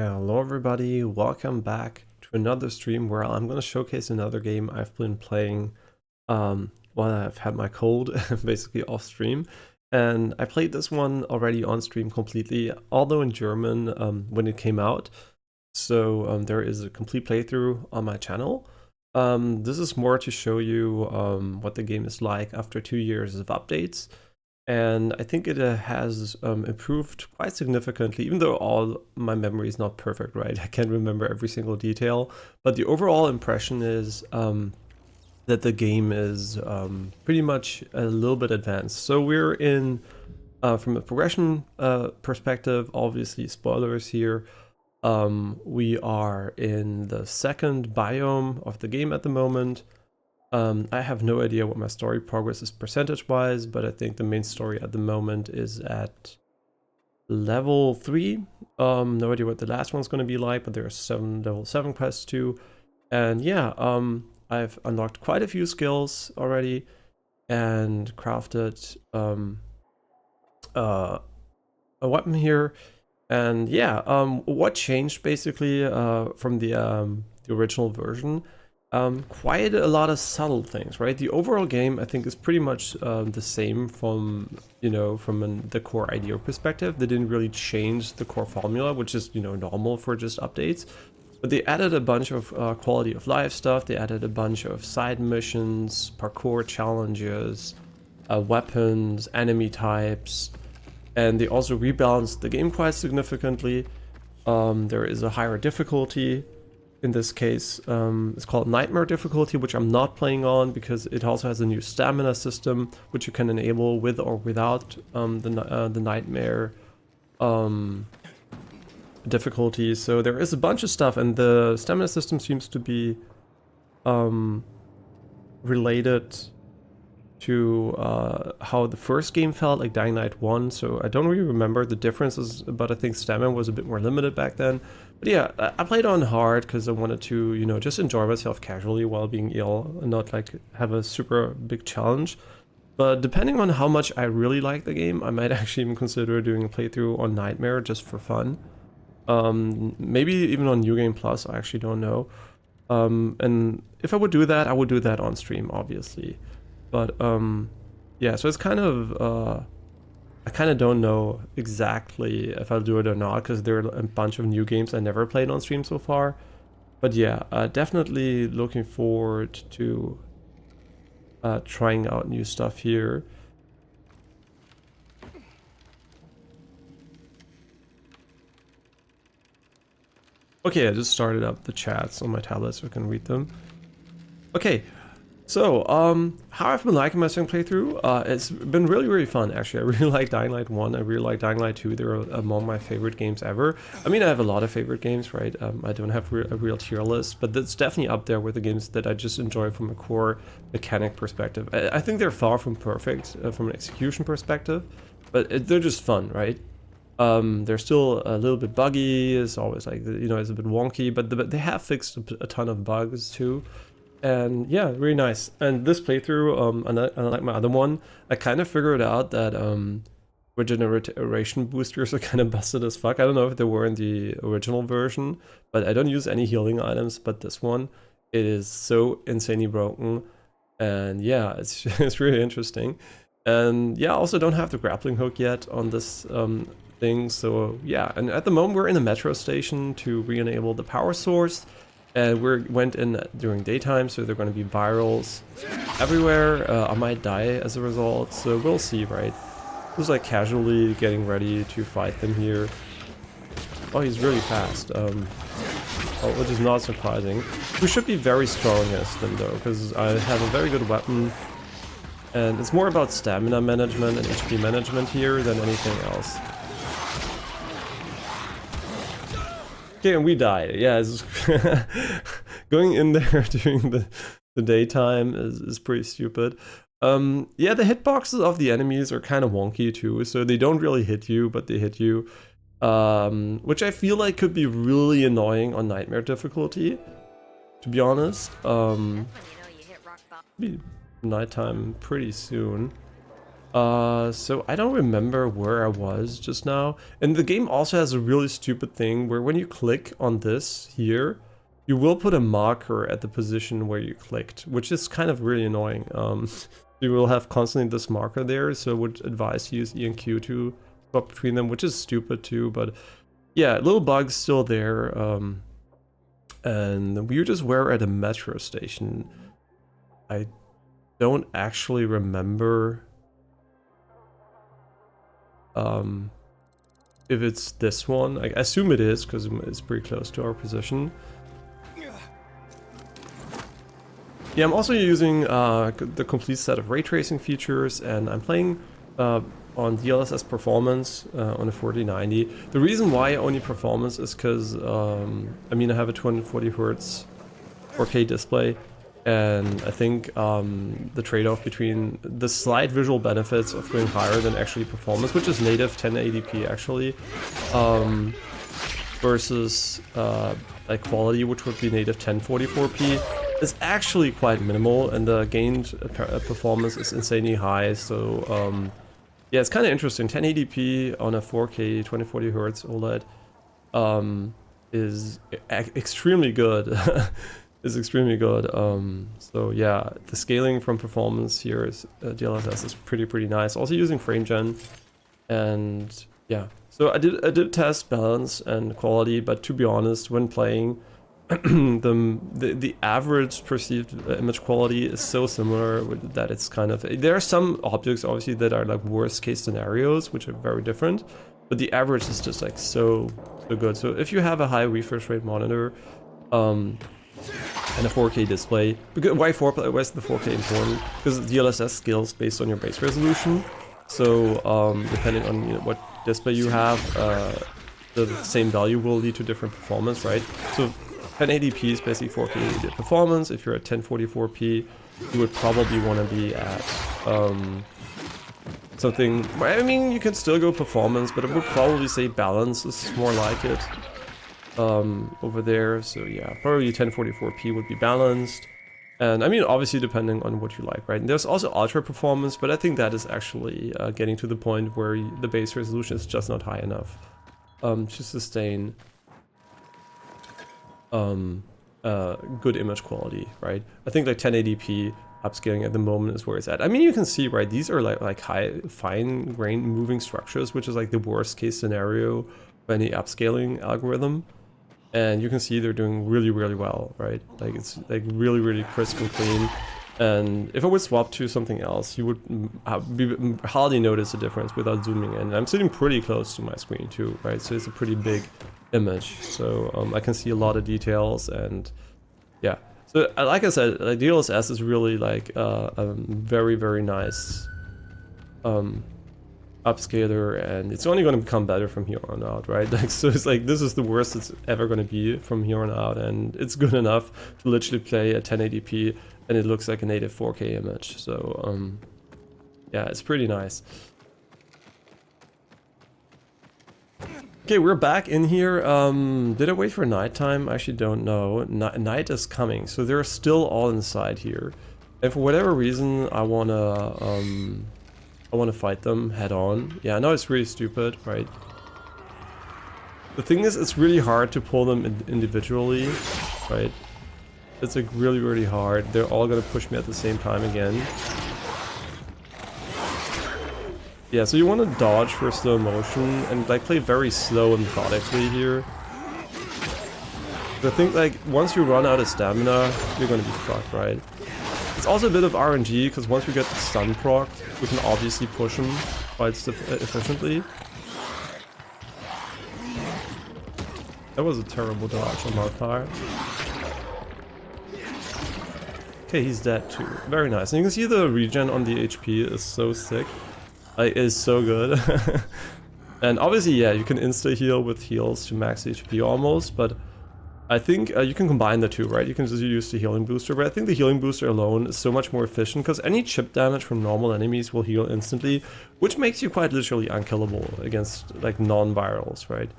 Hello everybody, welcome back to another stream where I'm going to showcase another game I've been playing while I've had my cold, basically off stream. And I played this one already on stream completely, although in German when it came out. So there is a complete playthrough on my channel. This is more to show you what the game is like after 2 years of updates. And I think it has improved quite significantly, even though all my memory is not perfect, right? I can't remember every single detail, but the overall impression is that the game is pretty much a little bit advanced. So we're in, from a progression perspective, obviously spoilers here, we are in the second biome of the game at the moment. I have no idea what my story progress is percentage-wise, but I think the main story at the moment is at level 3. No idea what the last one's going to be like, but there are 7 level 7 quests too. And yeah, I've unlocked quite a few skills already and crafted a weapon here. And yeah, what changed basically from the original version? Quite a lot of subtle things, right? The overall game, I think, is pretty much the same from, the core idea perspective. They didn't really change the core formula, which is, normal for just updates. But they added a bunch of quality of life stuff. They added a bunch of side missions, parkour challenges, weapons, enemy types, and they also rebalanced the game quite significantly. There is a higher difficulty. In this case, it's called Nightmare difficulty, which I'm not playing on because it also has a new stamina system, which you can enable with or without the Nightmare difficulty. So there is a bunch of stuff, and the stamina system seems to be related to how the first game felt, like Dying Light 1. So I don't really remember the differences, but I think stamina was a bit more limited back then. But yeah, I played on hard because I wanted to, just enjoy myself casually while being ill and not like have a super big challenge. But depending on how much I really like the game, I might actually even consider doing a playthrough on Nightmare just for fun. Maybe even on New Game Plus, I actually don't know. And if I would do that, I would do that on stream, obviously. But yeah, so it's kind of I kind of don't know exactly if I'll do it or not because there are a bunch of new games I never played on stream so far. But yeah, definitely looking forward to trying out new stuff here. Okay, I just started up the chats on my tablet so I can read them. Okay, so, how I've been liking my second playthrough, it's been really, really fun, actually. I really like Dying Light 1, I really like Dying Light 2, they're among my favorite games ever. I mean, I have a lot of favorite games, right? I don't have a real tier list, but that's definitely up there with the games that I just enjoy from a core mechanic perspective. I think they're far from perfect from an execution perspective, but they're just fun, right? They're still a little bit buggy, it's always like, it's a bit wonky, but they have fixed a ton of bugs too. And yeah, really nice. And this playthrough, unlike my other one, I kind of figured out that regeneration boosters are kind of busted as fuck. I don't know if they were in the original version, but I don't use any healing items. But this one, it is so insanely broken, and yeah, it's it's really interesting. And yeah, I also don't have the grappling hook yet on this thing. So yeah, and at the moment we're in a metro station to re-enable the power source. And we went in during daytime, so they're going to be virals everywhere. I might die as a result, so we'll see, right? Just like casually getting ready to fight them here. Oh, he's really fast, which is not surprising. We should be very strong against them though, because I have a very good weapon. And it's more about stamina management and HP management here than anything else. Okay, and we died. Yeah, it's going in there during the daytime is pretty stupid. Yeah, the hitboxes of the enemies are kind of wonky too, so they don't really hit you, but they hit you. Which I feel like could be really annoying on Nightmare difficulty, to be honest. Be nighttime pretty soon. So I don't remember where I was just now. And the game also has a really stupid thing where when you click on this here, you will put a marker at the position where you clicked, which is kind of really annoying. You will have constantly this marker there, so I would advise you use E and Q to swap between them, which is stupid too, but yeah, little bugs still there. And we just were at a metro station. I don't actually remember if it's this one. I assume it is because it's pretty close to our position. Yeah, I'm also using the complete set of ray tracing features, and I'm playing on DLSS performance on a 4090. The reason why only performance is because I mean I have a 240 Hz 4K display, and I think the trade-off between the slight visual benefits of going higher than actually performance, which is native 1080p actually, versus like quality, which would be native 1044p, is actually quite minimal, and the gained performance is insanely high. So yeah, it's kind of interesting. 1080p on a 4K 2040 Hz OLED is extremely good. Is extremely good. So yeah, the scaling from performance here is DLSS is pretty nice. Also using FrameGen, and yeah. So I did test balance and quality, but to be honest, when playing, the average perceived image quality is so similar that it's kind of, there are some objects obviously that are like worst case scenarios, which are very different, but the average is just like so good. So if you have a high refresh rate monitor, and a 4K display. Because why is the 4K important? Because DLSS scales based on your base resolution. So depending on what display you have, the same value will lead to different performance, right? So 1080p is basically 4K performance. If you're at 1044p, you would probably want to be at something. I mean, you can still go performance, but I would probably say balance is more like it. Over there, so yeah, probably 1044p would be balanced, and I mean obviously depending on what you like, right? And there's also ultra performance, but I think that is actually getting to the point where the base resolution is just not high enough to sustain good image quality, right? I think like 1080p upscaling at the moment is where it's at. I mean, you can see, right, these are like high fine grained moving structures, which is like the worst case scenario for any upscaling algorithm. And you can see they're doing really well, right? Like it's like really crisp and clean. And if I would swap to something else, you would hardly notice a difference without zooming in. And I'm sitting pretty close to my screen too, right? So it's a pretty big image. So I can see a lot of details, and yeah. So like I said, like DLSS is really like a very nice upscaler, and it's only going to become better from here on out, right? Like, so it's like this is the worst it's ever going to be from here on out, and it's good enough to literally play at 1080p and it looks like a native 4K image. So yeah, it's pretty nice. Okay, we're back in here. Did I wait for nighttime? I actually don't know. Night is coming, so they're still all inside here, and for whatever reason I want to fight them head on. Yeah, I know it's really stupid, right? The thing is, it's really hard to pull them individually, right? It's like really hard. They're all gonna push me at the same time again. Yeah, so you want to dodge for slow motion and like play very slow and methodically here. But I think like once you run out of stamina, you're gonna be fucked, right? It's also a bit of RNG, because once we get the stun proc, we can obviously push him quite efficiently. That was a terrible dodge on my part. Okay, he's dead too. Very nice. And you can see the regen on the HP is so sick. Like, is so good. And obviously, yeah, you can insta-heal with heals to max HP almost, but I think you can combine the two, right? You can just use the healing booster, but I think the healing booster alone is so much more efficient, because any chip damage from normal enemies will heal instantly, which makes you quite literally unkillable against like non-virals, right?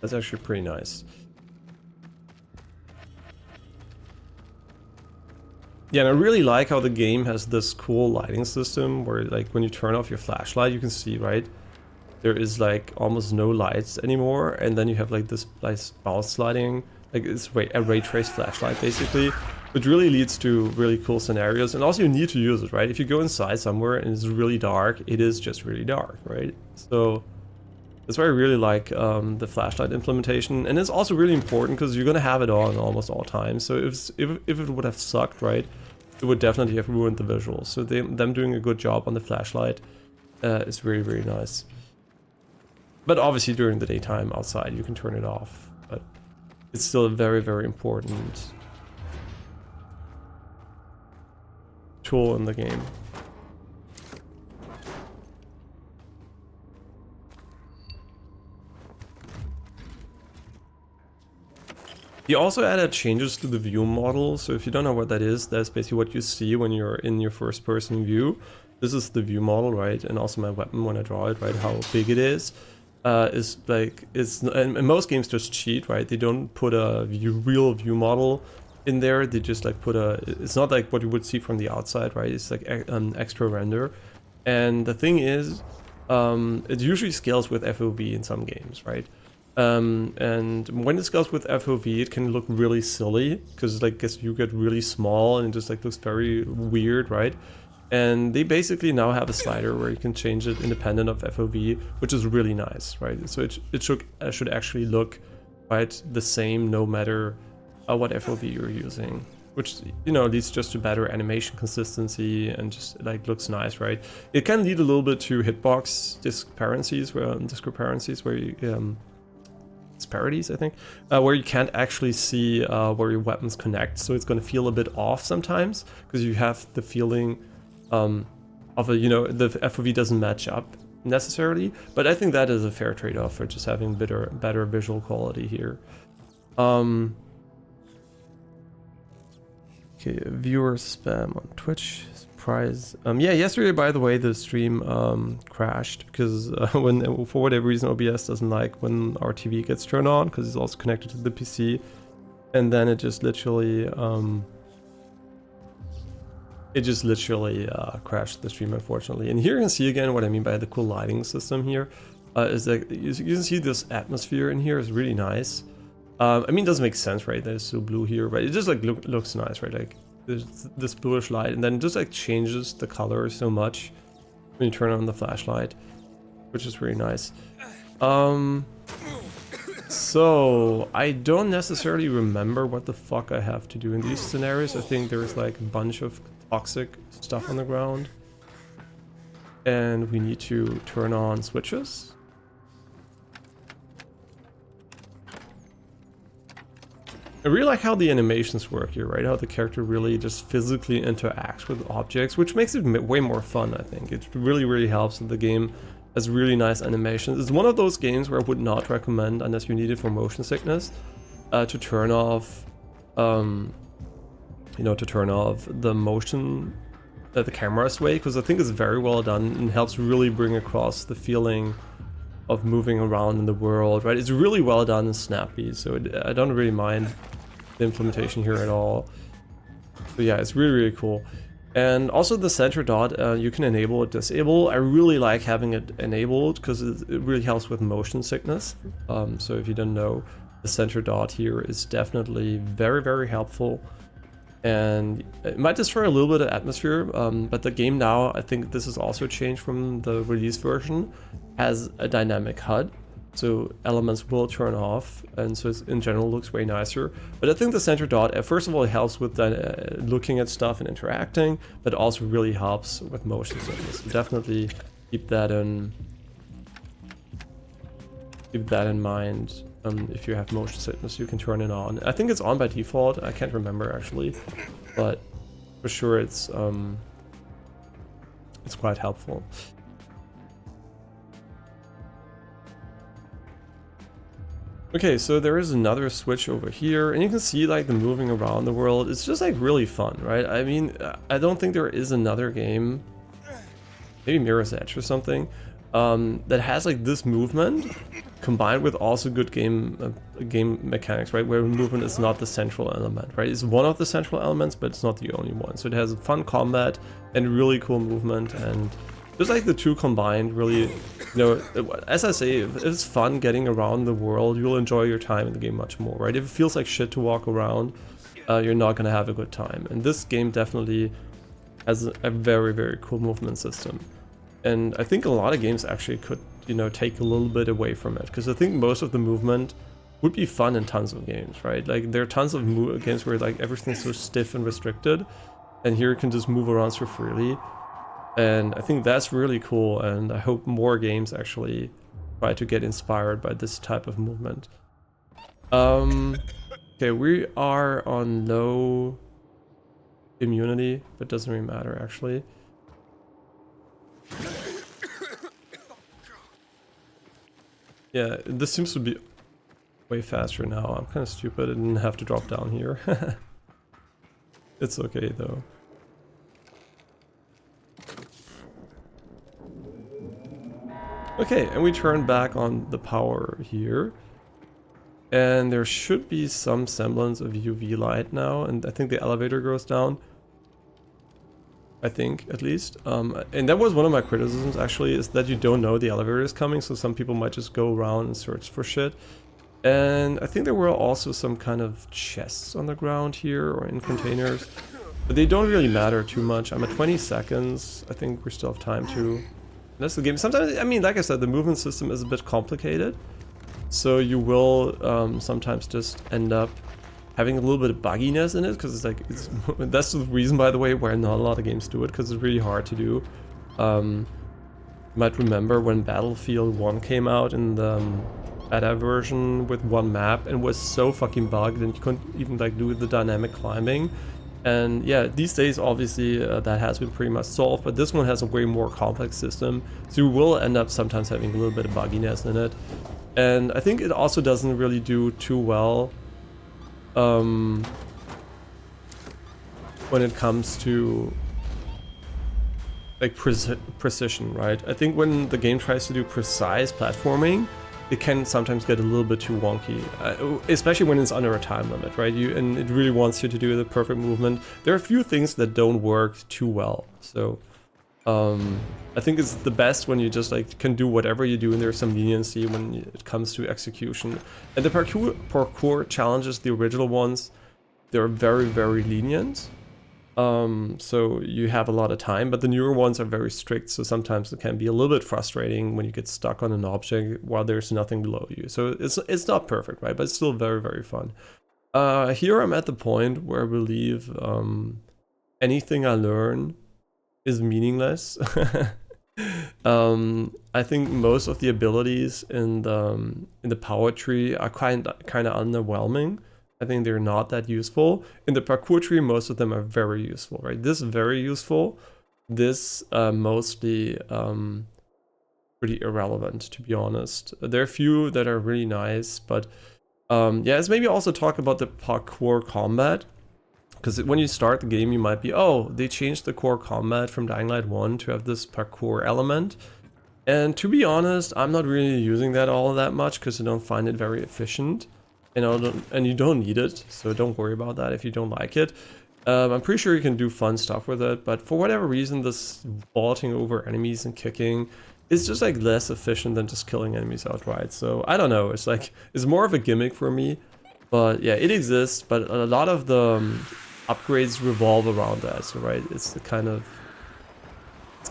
That's actually pretty nice. Yeah, and I really like how the game has this cool lighting system where like when you turn off your flashlight, you can see, right? There is like almost no lights anymore, and then you have like this nice bounce sliding, like it's a ray trace flashlight basically, which really leads to really cool scenarios. And also you need to use it, right? If you go inside somewhere and it's really dark, it is just really dark, right? So that's why I really like the flashlight implementation, and it's also really important because you're gonna have it on almost all times. So if it would have sucked, right, it would definitely have ruined the visuals. So them doing a good job on the flashlight is really, really nice. But obviously during the daytime outside you can turn it off, but it's still a very, very important tool in the game. He also added changes to the view model, so if you don't know what that is, that's basically what you see when you're in your first person view. This is the view model, right? And also my weapon when I draw it, right? How big it is like, and most games just cheat, right? They don't put a real view model in there. They just like put it's not like what you would see from the outside, right? It's like extra render. And the thing is, it usually scales with FOV in some games, right? And when it scales with FOV, it can look really silly because like you get really small and it just like looks very weird, right? And they basically now have a slider where you can change it independent of FOV, which is really nice, right? So it should actually look right the same no matter what FOV you're using, which, you know, leads just to better animation consistency and just like looks nice, right? It can lead a little bit to hitbox discrepancies where you disparities, I think, where you can't actually see where your weapons connect, so it's going to feel a bit off sometimes because you have the feeling of a, you know, the FOV doesn't match up necessarily, but I think that is a fair trade-off for just having better visual quality here. Okay, viewer spam on Twitch. Surprise. Yeah, yesterday, by the way, the stream crashed because when, for whatever reason, OBS doesn't like when our TV gets turned on because it's also connected to the PC, and then it just literally crashed the stream, unfortunately. And here you can see again what I mean by the cool lighting system here. Is that you can see this atmosphere in here is really nice. I mean, it doesn't make sense, right? That it's so blue here, but it just like looks nice, right? Like there's this bluish light, and then it just like changes the color so much when you turn on the flashlight, which is really nice. So I don't necessarily remember what the fuck I have to do in these scenarios. I think there's like a bunch of toxic stuff on the ground, and we need to turn on switches. I really like how the animations work here, right? How the character really just physically interacts with objects, which makes it way more fun, I think. It really, really helps that the game has really nice animations. It's one of those games where I would not recommend, unless you need it for motion sickness, to turn off, you know, to turn off the motion that the camera sway, because I think it's very well done and helps really bring across the feeling of moving around in the world, right? It's really well done and snappy, so I don't really mind the implementation here at all. So yeah, it's really, really cool. And also the center dot, you can enable or disable. I really like having it enabled because it really helps with motion sickness. So if you don't know, the center dot here is definitely very, very helpful. And it might destroy a little bit of atmosphere, but the game now, I think this is also changed from the release version, has a dynamic HUD, so elements will turn off, and so in general looks way nicer. But I think the center dot, first of all, it helps with looking at stuff and interacting, but also really helps with motion sickness. So definitely keep that in mind. If you have motion sickness, you can turn it on. I think it's on by default. I can't remember actually, but for sure it's quite helpful. Okay, so there is another switch over here, and you can see like the moving around the world. It's just like really fun, right? I mean, I don't think there is another game, maybe Mirror's Edge or something, that has like this movement combined with also good game mechanics, right? Where movement is not the central element, right? It's one of the central elements, but it's not the only one. So it has fun combat and really cool movement, and just like the two combined, really, as I say, if it's fun getting around the world, you'll enjoy your time in the game much more, right? If it feels like shit to walk around, you're not gonna have a good time. And this game definitely has a very, very cool movement system. And I think a lot of games actually could, take a little bit away from it, because I think most of the movement would be fun in tons of games, right? Like there are tons of games where like everything's so stiff and restricted, and here you can just move around so freely. And I think that's really cool, and I hope more games actually try to get inspired by this type of movement. Okay, we are on low immunity, but doesn't really matter actually. Yeah, this seems to be way faster now. I'm kind of stupid. I didn't have to drop down here. It's okay though. Okay, and we turn back on the power here. And there should be some semblance of UV light now, and I think the elevator goes down. I think, at least. And that was one of my criticisms, actually, is that you don't know the elevator is coming, so some people might just go around and search for shit. And I think there were also some kind of chests on the ground here, or in containers. But they don't really matter too much. I'm at 20 seconds. I think we still have time to... That's the game. Sometimes, I mean, like I said, the movement system is a bit complicated. So you will sometimes just end up having a little bit of bugginess in it, because it's like, that's the reason, by the way, why not a lot of games do it, because it's really hard to do. You might remember when Battlefield 1 came out in the beta version with one map, and was so fucking bugged, and you couldn't even like do the dynamic climbing. And yeah, these days, obviously, that has been pretty much solved, but this one has a way more complex system, so you will end up sometimes having a little bit of bugginess in it. And I think it also doesn't really do too well when it comes to like precision, right? I think when the game tries to do precise platforming, it can sometimes get a little bit too wonky, especially when it's under a time limit, right? And it really wants you to do the perfect movement. There are a few things that don't work too well, so I think it's the best when you just like can do whatever you do, and there's some leniency when it comes to execution. And the parkour challenges, the original ones, they're very, very lenient. So you have a lot of time, but the newer ones are very strict, so sometimes it can be a little bit frustrating when you get stuck on an object while there's nothing below you. So it's not perfect, right? But it's still very, very fun. Here I'm at the point where I believe anything I learn is meaningless. I think most of the abilities in the power tree are kind of underwhelming. I think they're not that useful. In the parkour tree, most of them are very useful, right? This is very useful. This mostly pretty irrelevant, to be honest. There are a few that are really nice, but yeah, let's maybe also talk about the parkour combat. Because when you start the game, you might be, oh, they changed the core combat from Dying Light 1 to have this parkour element. And to be honest, I'm not really using that all that much, because I don't find it very efficient. And you don't need it, so don't worry about that if you don't like it. I'm pretty sure you can do fun stuff with it, but for whatever reason, this vaulting over enemies and kicking is just like less efficient than just killing enemies outright. So I don't know, it's like, it's more of a gimmick for me. But yeah, it exists, but a lot of the upgrades revolve around that, so right, it's kind of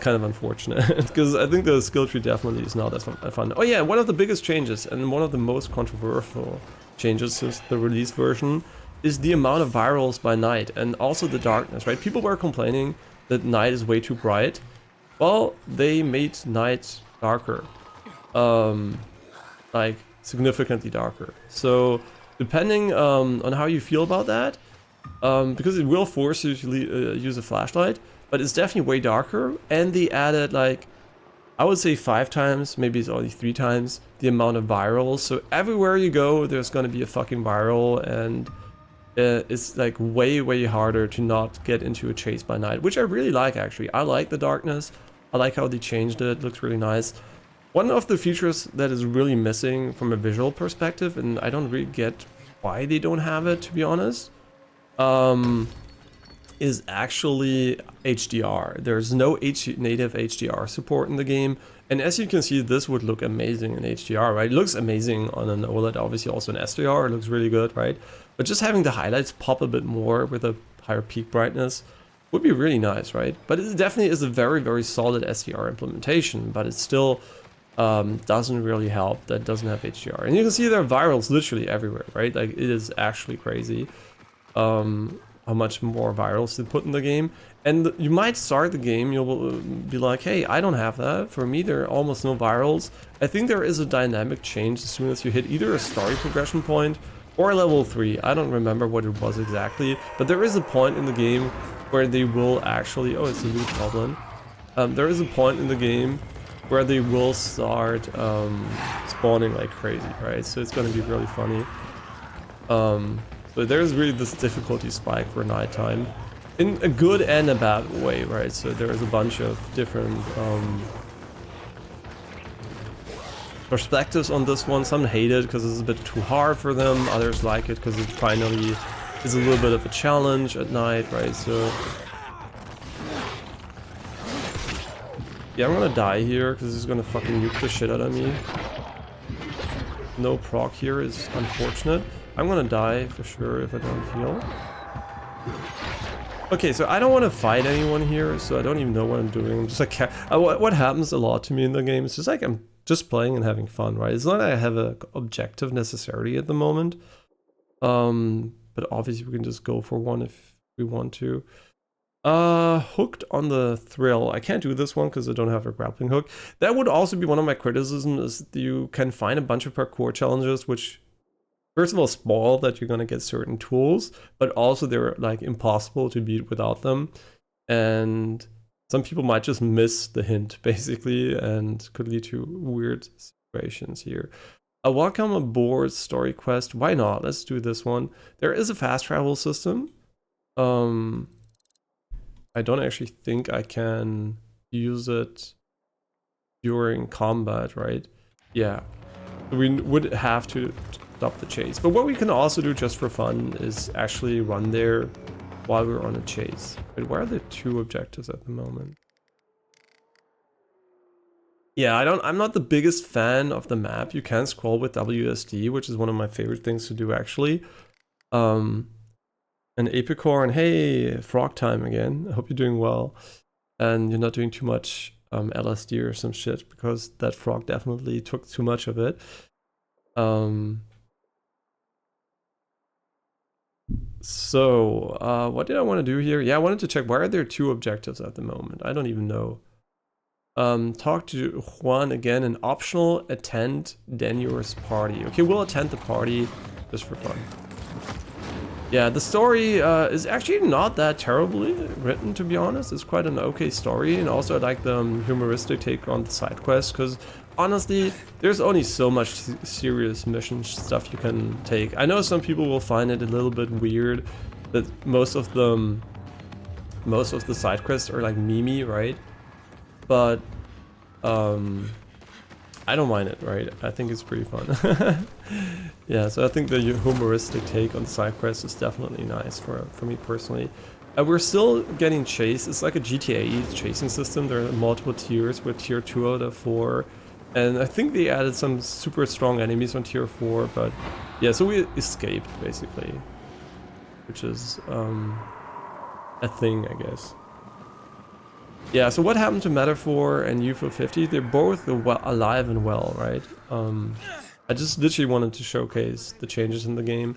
unfortunate, because I think the skill tree definitely is not as fun. Oh yeah, one of the biggest changes, and one of the most controversial changes since the release version, is the amount of virals by night, and also the darkness, right? People were complaining that night is way too bright. Well, they made night darker, like significantly darker. So depending on how you feel about that, because it will force you to use a flashlight, but it's definitely way darker, and they added like, I would say 5 times, maybe it's only 3 times the amount of virals. So everywhere you go, there's gonna be a fucking viral, and it's like way harder to not get into a chase by night, which I really like actually. I like the darkness. I like how they changed it. It looks really nice. One of the features that is really missing from a visual perspective, and I don't really get why they don't have it, to be honest, is actually HDR. There's no native HDR support in the game, and as you can see, this would look amazing in HDR, right? It looks amazing on an OLED, obviously also in SDR, it looks really good, right? But just having the highlights pop a bit more with a higher peak brightness would be really nice, right? But it definitely is a very, very solid SDR implementation, but it still doesn't really help that it doesn't have HDR. And you can see there are virals literally everywhere, right? Like, it is actually crazy how much more virals they put in the game. And you might start the game, you'll be like, hey, I don't have that. For me, there are almost no virals. I think there is a dynamic change as soon as you hit either a story progression point or level 3. I don't remember what it was exactly, but there is a point in the game where they will actually... Oh, it's a loot goblin. There is a point in the game where they will start spawning like crazy, right? So it's going to be really funny. So there's really this difficulty spike for nighttime, in a good and a bad way, right? So there's a bunch of different perspectives on this one. Some hate it because it's a bit too hard for them, others like it because it finally is a little bit of a challenge at night, right? So yeah, I'm gonna die here because he's gonna fucking nuke the shit out of me. No proc here is unfortunate. I'm gonna die for sure if I don't heal. Okay, so I don't want to fight anyone here, so I don't even know what I'm doing. I'm just like, what happens a lot to me in the game is just like I'm just playing and having fun, right? It's not that I have an objective necessarily at the moment. But obviously we can just go for one if we want to. Hooked on the thrill. I can't do this one because I don't have a grappling hook. That would also be one of my criticisms, is you can find a bunch of parkour challenges which first of all spoil that you're gonna get certain tools, but also they're like impossible to beat without them. And some people might just miss the hint basically and could lead to weird situations here. A welcome aboard story quest. Why not? Let's do this one. There is a fast travel system. I don't actually think I can use it during combat, right? Yeah, we would have to stop the chase. But what we can also do just for fun is actually run there while we're on a chase. Wait, where are the two objectives at the moment? Yeah, I'm not the biggest fan of the map. You can scroll with WSD, which is one of my favorite things to do actually. And Apicorn, hey, frog time again. I hope you're doing well. And you're not doing too much LSD or some shit, because that frog definitely took too much of it. So, what did I want to do here? Yeah, I wanted to check, why are there two objectives at the moment? I don't even know. Talk to Juan again, an optional attend Daniel's party. Okay, we'll attend the party just for fun. Yeah, the story is actually not that terribly written, to be honest. It's quite an okay story, and also I like the humoristic take on the side quest, because honestly, there's only so much serious mission stuff you can take. I know some people will find it a little bit weird that most of the side quests are like memey, right? But I don't mind it, right? I think it's pretty fun. Yeah, so I think the humoristic take on the side quest is definitely nice for me personally. We're still getting chased. It's like a GTA chasing system. There are multiple tiers. We're tier 2 out of 4. And I think they added some super strong enemies on tier 4, but yeah, so we escaped basically, which is a thing, I guess. Yeah, so what happened to Metaphor and UFO 50? They're both alive and well, right? I just literally wanted to showcase the changes in the game.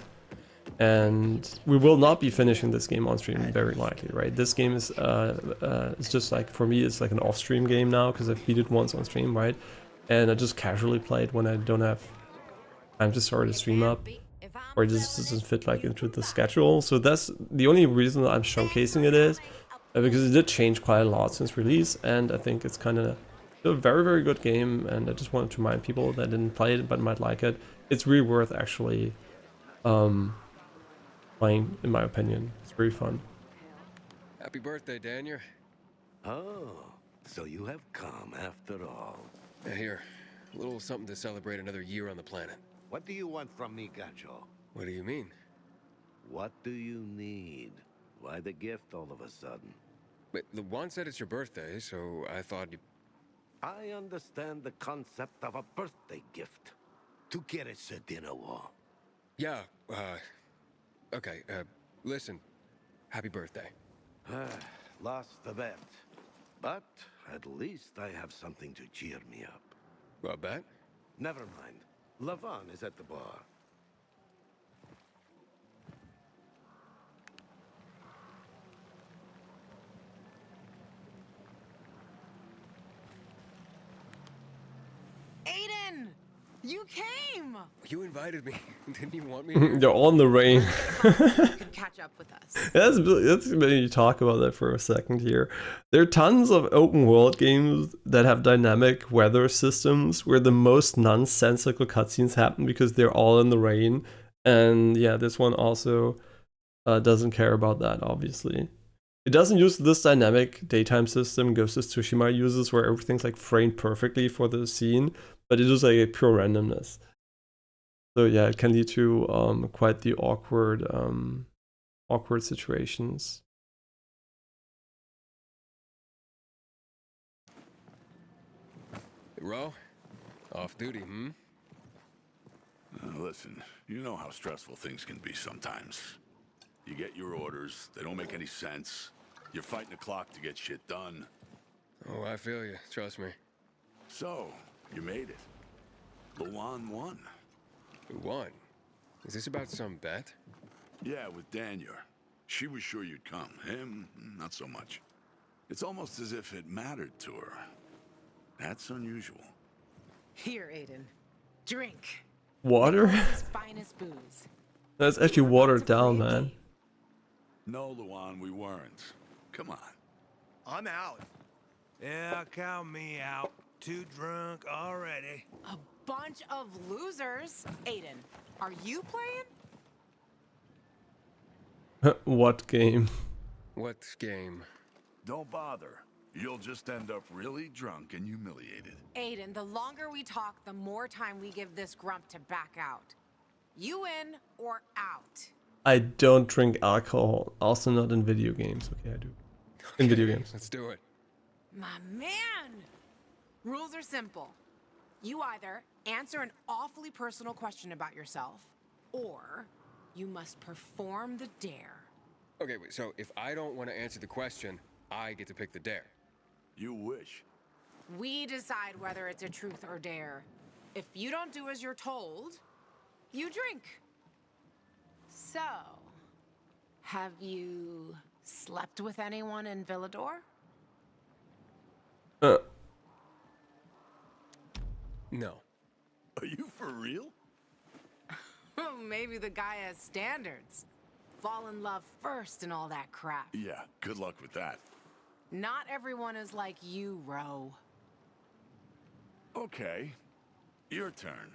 And we will not be finishing this game on stream, very likely, right? This game is it's just like, for me, it's like an off-stream game now, because I've beat it once on stream, right? And I just casually play it when I don't have time to start a stream up, or it just doesn't fit like into the schedule. So that's the only reason I'm showcasing it, is because it did change quite a lot since release, and I think it's kind of a very, very good game, and I just wanted to remind people that didn't play it but might like it. It's really worth actually playing, in my opinion. It's very fun. Happy birthday, Daniel. Oh, so you have come after all. Here, A little something to celebrate another year on the planet. What do you want from me, Gacho? What do you mean? What do you need? Why the gift all of a sudden? Wait, Juan said it's your birthday, so I thought you... I understand the concept of a birthday gift. ¿Tú quieres a dinner wall? Yeah, okay, listen. Happy birthday. Lost the bet. But at least I have something to cheer me up. A bet? Never mind. Lavon is at the bar. Aiden! You came! You invited me. Didn't you want me here? They're all in the rain. You can catch up with us. Let's maybe talk about that for a second here. There are tons of open world games that have dynamic weather systems where the most nonsensical cutscenes happen because they're all in the rain. And yeah, this one also doesn't care about that, obviously. It doesn't use this dynamic daytime system Ghost of Tsushima uses where everything's like framed perfectly for the scene, but it is like a pure randomness. So yeah, it can lead to quite the awkward situations. Ro? Off duty, hmm? Listen, you know how stressful things can be sometimes. You get your orders, they don't make any sense. You're fighting the clock to get shit done. Oh, I feel you. Trust me. So, you made it. Luan won. Who won? Is this about some bet? Yeah, with Daniel. She was sure you'd come. Him, not so much. It's almost as if it mattered to her. That's unusual. Here, Aiden. Drink. Water? His finest booze. That's actually watered down, man. No, Luan, we weren't. Come on. I'm out. Yeah, count me out. Too drunk already. A bunch of losers. Aiden, are you playing? What game? What game? Don't bother. You'll just end up really drunk and humiliated. Aiden, the longer we talk, the more time we give this grump to back out. You in or out? I don't drink alcohol. Also not in video games. Okay, I do. In video games. Let's do it. My man! Rules are simple. You either answer an awfully personal question about yourself, or you must perform the dare. Okay, wait, so if I don't want to answer the question, I get to pick the dare. You wish. We decide whether it's a truth or dare. If you don't do as you're told, you drink. So, have you slept with anyone in Villador? No. Are you for real? Maybe the guy has standards. Fall in love first and all that crap. Yeah, good luck with that. Not everyone is like you, Ro. Okay, your turn.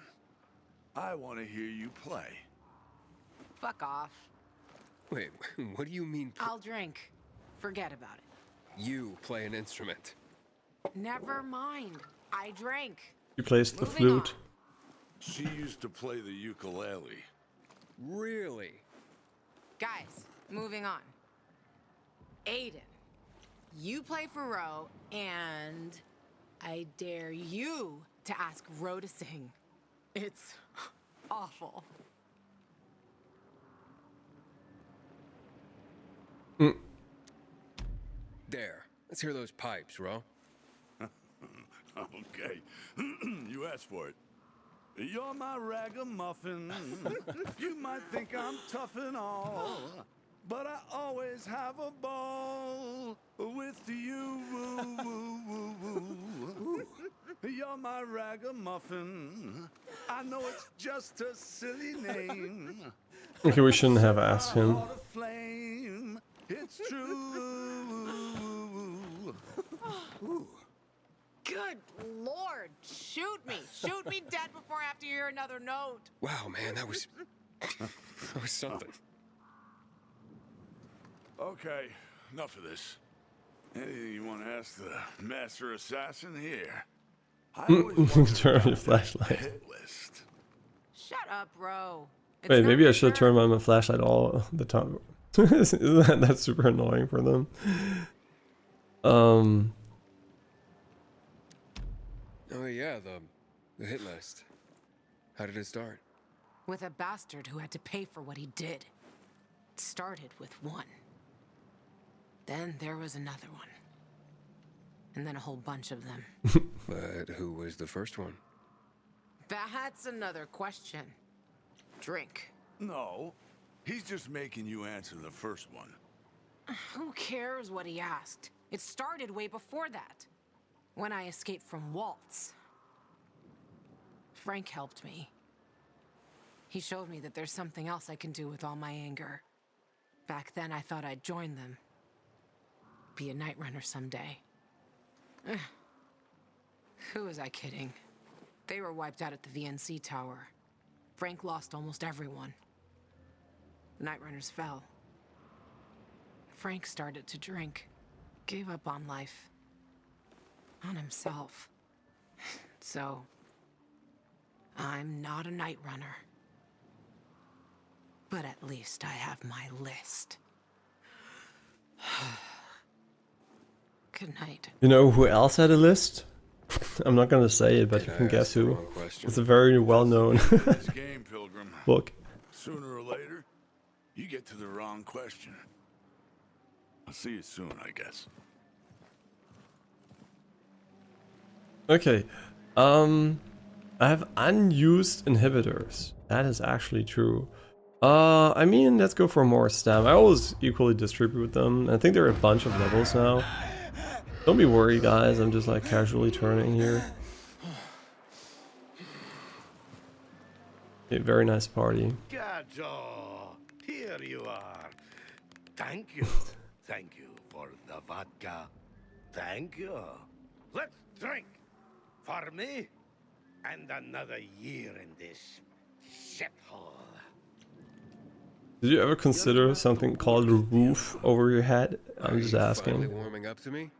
I want to hear you play. Fuck off. Wait, what do you mean I'll drink. Forget about it. you play an instrument? Never mind. I drank. He plays the Moving flute. on. She used to play the ukulele. Really? Guys, moving on. Aiden, you play for Ro, and I dare you to ask Ro to sing. It's awful. Dare. Let's hear those pipes, Ro. Okay, you asked for it. You're my ragamuffin. You might think I'm tough and all, but I always have a ball with you. Woo, woo, woo, woo. You're my ragamuffin. I know it's just a silly name. Okay, we shouldn't have asked him. Heart of flame. It's true. Good Lord, shoot me. Shoot me dead before I have to hear another note. Wow, man, that was... that was something. Okay, enough of this. Anything you want to ask the master assassin here? I always wondered Turn on your about that flashlight. hit list. Shut up, bro. It's Wait, not maybe I your should have turn. turned on my flashlight all the time. Isn't that super annoying for them? Um, Oh yeah, the hit list. How did it start? With a bastard who had to pay for what he did. It started with one. Then there was another one. And then a whole bunch of them. But who was the first one? That's another question. Drink. No, he's just making you answer the first one. Who cares what he asked? It started way before that. When I escaped from Waltz. Frank helped me. He showed me that there's something else I can do with all my anger. Back then I thought I'd join them. Be a night runner someday. Ugh. Who was I kidding? They were wiped out at the VNC tower. Frank lost almost everyone. The night runners fell. Frank started to drink. Gave up on life. On himself. So, I'm not a night runner. But at least I have my list. Good night. you know who else had a list? I'm not gonna say it, but Did you I can ask guess the who. wrong question? It's a very well-known This game, Pilgrim. book. Sooner or later, you get to the wrong question. I'll see you soon, I guess. Okay, I have unused inhibitors. That is actually true. I mean, let's go for more stam. I always equally distribute them. I think there are a bunch of levels now. Don't be worried, guys. I'm just like casually turning here. Okay, very nice party. Gajo, here you are. Thank you. Thank you for the vodka. Thank you. Let's drink. For me, and another year in this shithole. Did you ever consider something called a roof over your head? I'm Are just you Finally asking. warming up to me?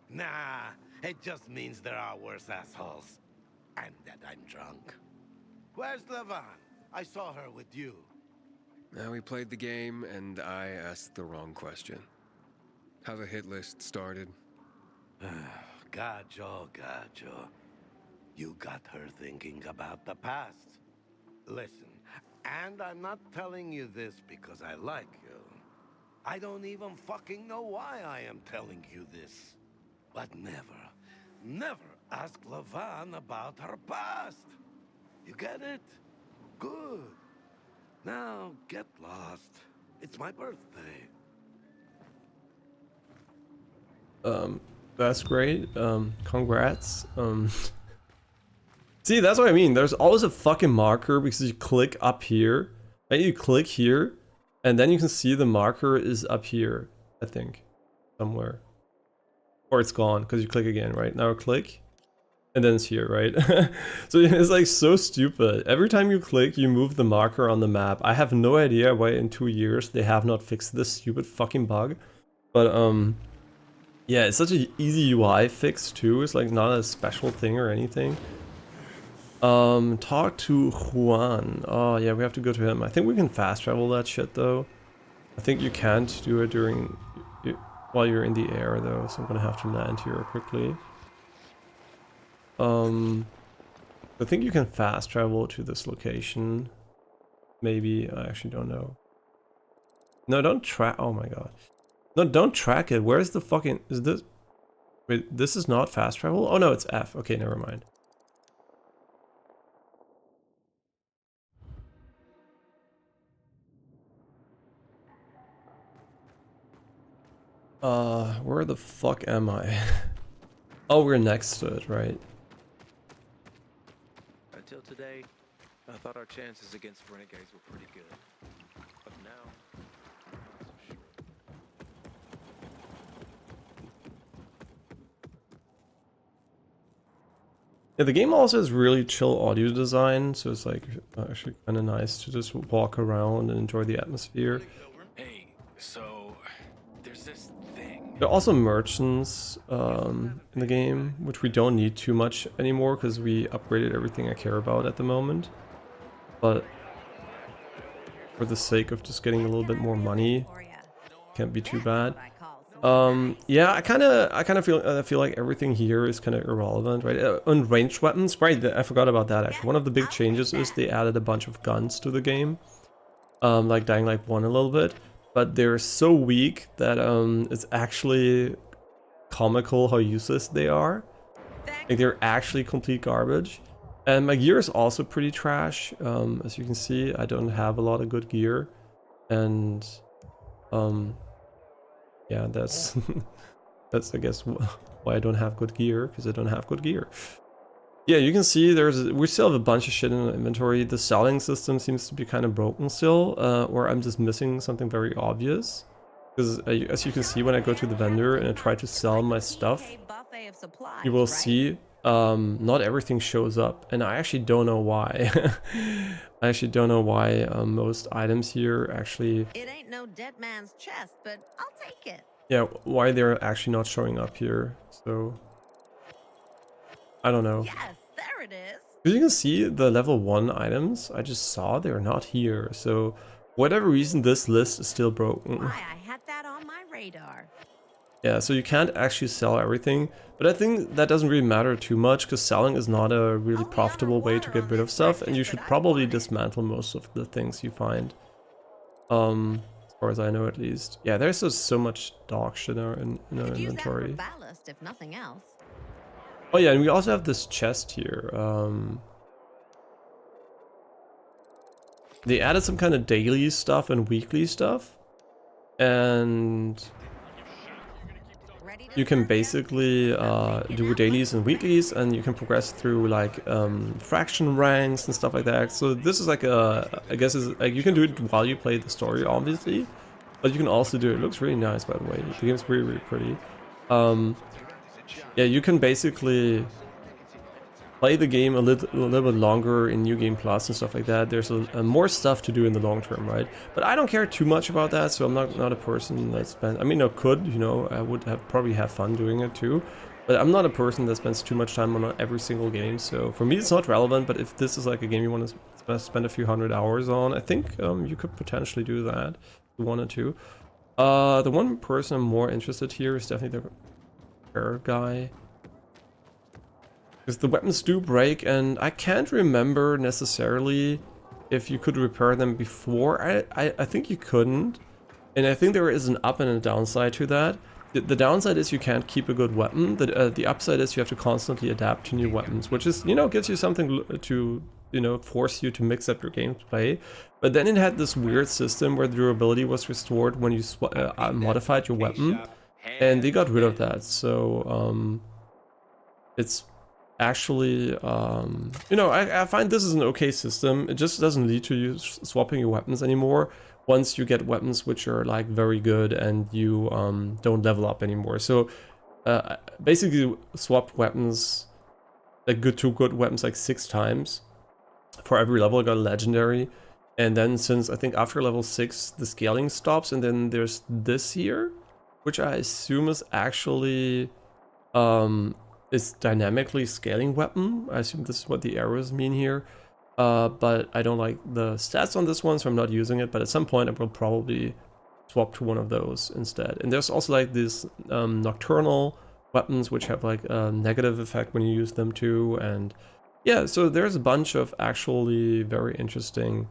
Nah, it just means there are worse assholes. And that I'm drunk. Where's Levan? I saw her with you. Now we played the game, and I asked the wrong question. How the hit list started. Gajo. You got her thinking about the past. Listen, and I'm not telling you this because I like you. I don't even fucking know why I am telling you this. But never ask Levan about her past. You get it? Good. Now get lost. It's my birthday. That's great. Congrats. See, that's what I mean. There's always a fucking marker because you click up here, and you click here, and then you can see the marker is up here, I think, somewhere. Or it's gone because you click again, right? Now click, and then it's here, right? So it's like so stupid. Every time you click, you move the marker on the map. I have no idea why in 2 years they have not fixed this stupid fucking bug. But yeah, it's such an easy UI fix too. It's like not a special thing or anything. Talk to Juan. Oh yeah, we have to go to him. I think we can fast travel that shit though. I think you can't do it during while you're in the air though, so I'm gonna have to land here quickly. I think you can fast travel to this location. Maybe, I actually don't know. No, don't track. Oh my god. No, don't track it. Where's the fucking, is this? Wait, this is not fast travel? Oh no, it's F. Okay, never mind. Where the fuck am I? Oh, we're next to it, right? Until today, I thought our chances against renegades were pretty good. But now, I'm not so sure. Yeah, the game also has really chill audio design, so it's like actually kind of nice to just walk around and enjoy the atmosphere. Hey, so there's There's this thing. There are also merchants in the game, which we don't need too much anymore because we upgraded everything I care about at the moment. But for the sake of just getting a little bit more money, can't be too bad. Yeah, I kind of feel like everything here is kind of irrelevant, right? On ranged weapons, right? I forgot about that actually. One of the big changes is they added a bunch of guns to the game, like Dying Light 1 a little bit, but they're so weak that it's actually comical how useless they are. Like they're actually complete garbage. And my gear is also pretty trash. As you can see, I don't have a lot of good gear, and yeah, that's that's I guess why I don't have good gear, because I don't have good gear. Yeah, you can see we still have a bunch of shit in the inventory. The selling system seems to be kind of broken still, or I'm just missing something very obvious. Because as you can see, when I go to the vendor and I try to sell my stuff, you will see not everything shows up, and I actually don't know why. I actually don't know why most items here actually... It ain't no dead man's chest, but I'll take it. Yeah, why they're actually not showing up here, so... I don't know. Yes, there it is. As you can see, the level 1 items I just saw, they're not here, so... whatever reason, this list is still broken. Why, I had that on my radar. Yeah, so you can't actually sell everything, but I think that doesn't really matter too much, because selling is not a really profitable way to get rid of stuff, and you should probably dismantle most of the things you find. As far as I know, at least. Yeah, there's just so much dog shit in our inventory. Use that for ballast, if nothing else. Oh yeah, and we also have this chest here. They added some kind of daily stuff and weekly stuff, and you can basically do dailies and weeklies, and you can progress through like fraction ranks and stuff like that. So this is like I guess is like you can do it while you play the story, obviously, but you can also do it. It looks really nice, by the way. The game's really, really pretty. Yeah, you can basically play the game a little bit longer in New Game Plus and stuff like that. There's more stuff to do in the long term, right? But I don't care too much about that, so I'm not a person that spends... I mean, I could, you know, I would probably have fun doing it too, but I'm not a person that spends too much time on every single game, so for me it's not relevant. But if this is like a game you want to spend a few hundred hours on, I think you could potentially do that if you wanted to. The one person I'm more interested here is definitely the repair guy. Because the weapons do break, and I can't remember necessarily if you could repair them before. I think you couldn't, and I think there is an up and a downside to that. The downside is you can't keep a good weapon. The upside is you have to constantly adapt to new weapons, which is, you know, gives you something to, you know, force you to mix up your gameplay. But then it had this weird system where the durability was restored when you modified your weapon, and they got rid of that. So it's actually, you know, I find this is an okay system. It just doesn't lead to you swapping your weapons anymore once you get weapons which are like very good and you don't level up anymore. So basically swapped weapons, like good weapons, like 6 times for every level. I got a legendary, and then since I think after level 6 the scaling stops, and then there's this here, which I assume is actually is dynamically scaling weapon. I assume this is what the arrows mean here, but I don't like the stats on this one, so I'm not using it. But at some point I will probably swap to one of those instead. And there's also like these nocturnal weapons which have like a negative effect when you use them too. And yeah, so there's a bunch of actually very interesting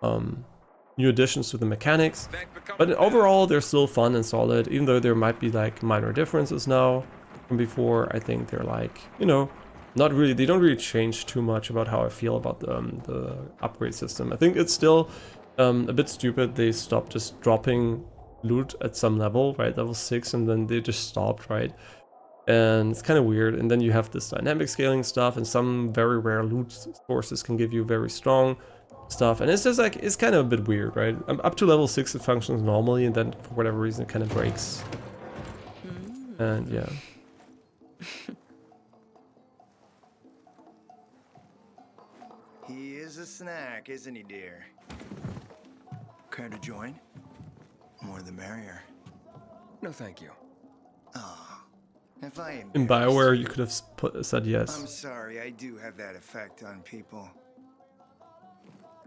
new additions to the mechanics, but overall they're still fun and solid, even though there might be like minor differences now from before. I think they're like, you know, not really, they don't really change too much about how I feel about the upgrade system. I think it's still a bit stupid they stopped just dropping loot at some level, right, level 6, and then they just stopped, right? And it's kind of weird. And then you have this dynamic scaling stuff, and some very rare loot sources can give you very strong stuff, and it's just like, it's kind of a bit weird, right? Up to level 6 it functions normally, and then for whatever reason it kind of breaks. And yeah. He is a snack, isn't he, dear? Care to join? More the merrier. No, thank you. Oh, if I In embarrassed BioWare, you could have said I'm yes. sorry, I do have that effect on people.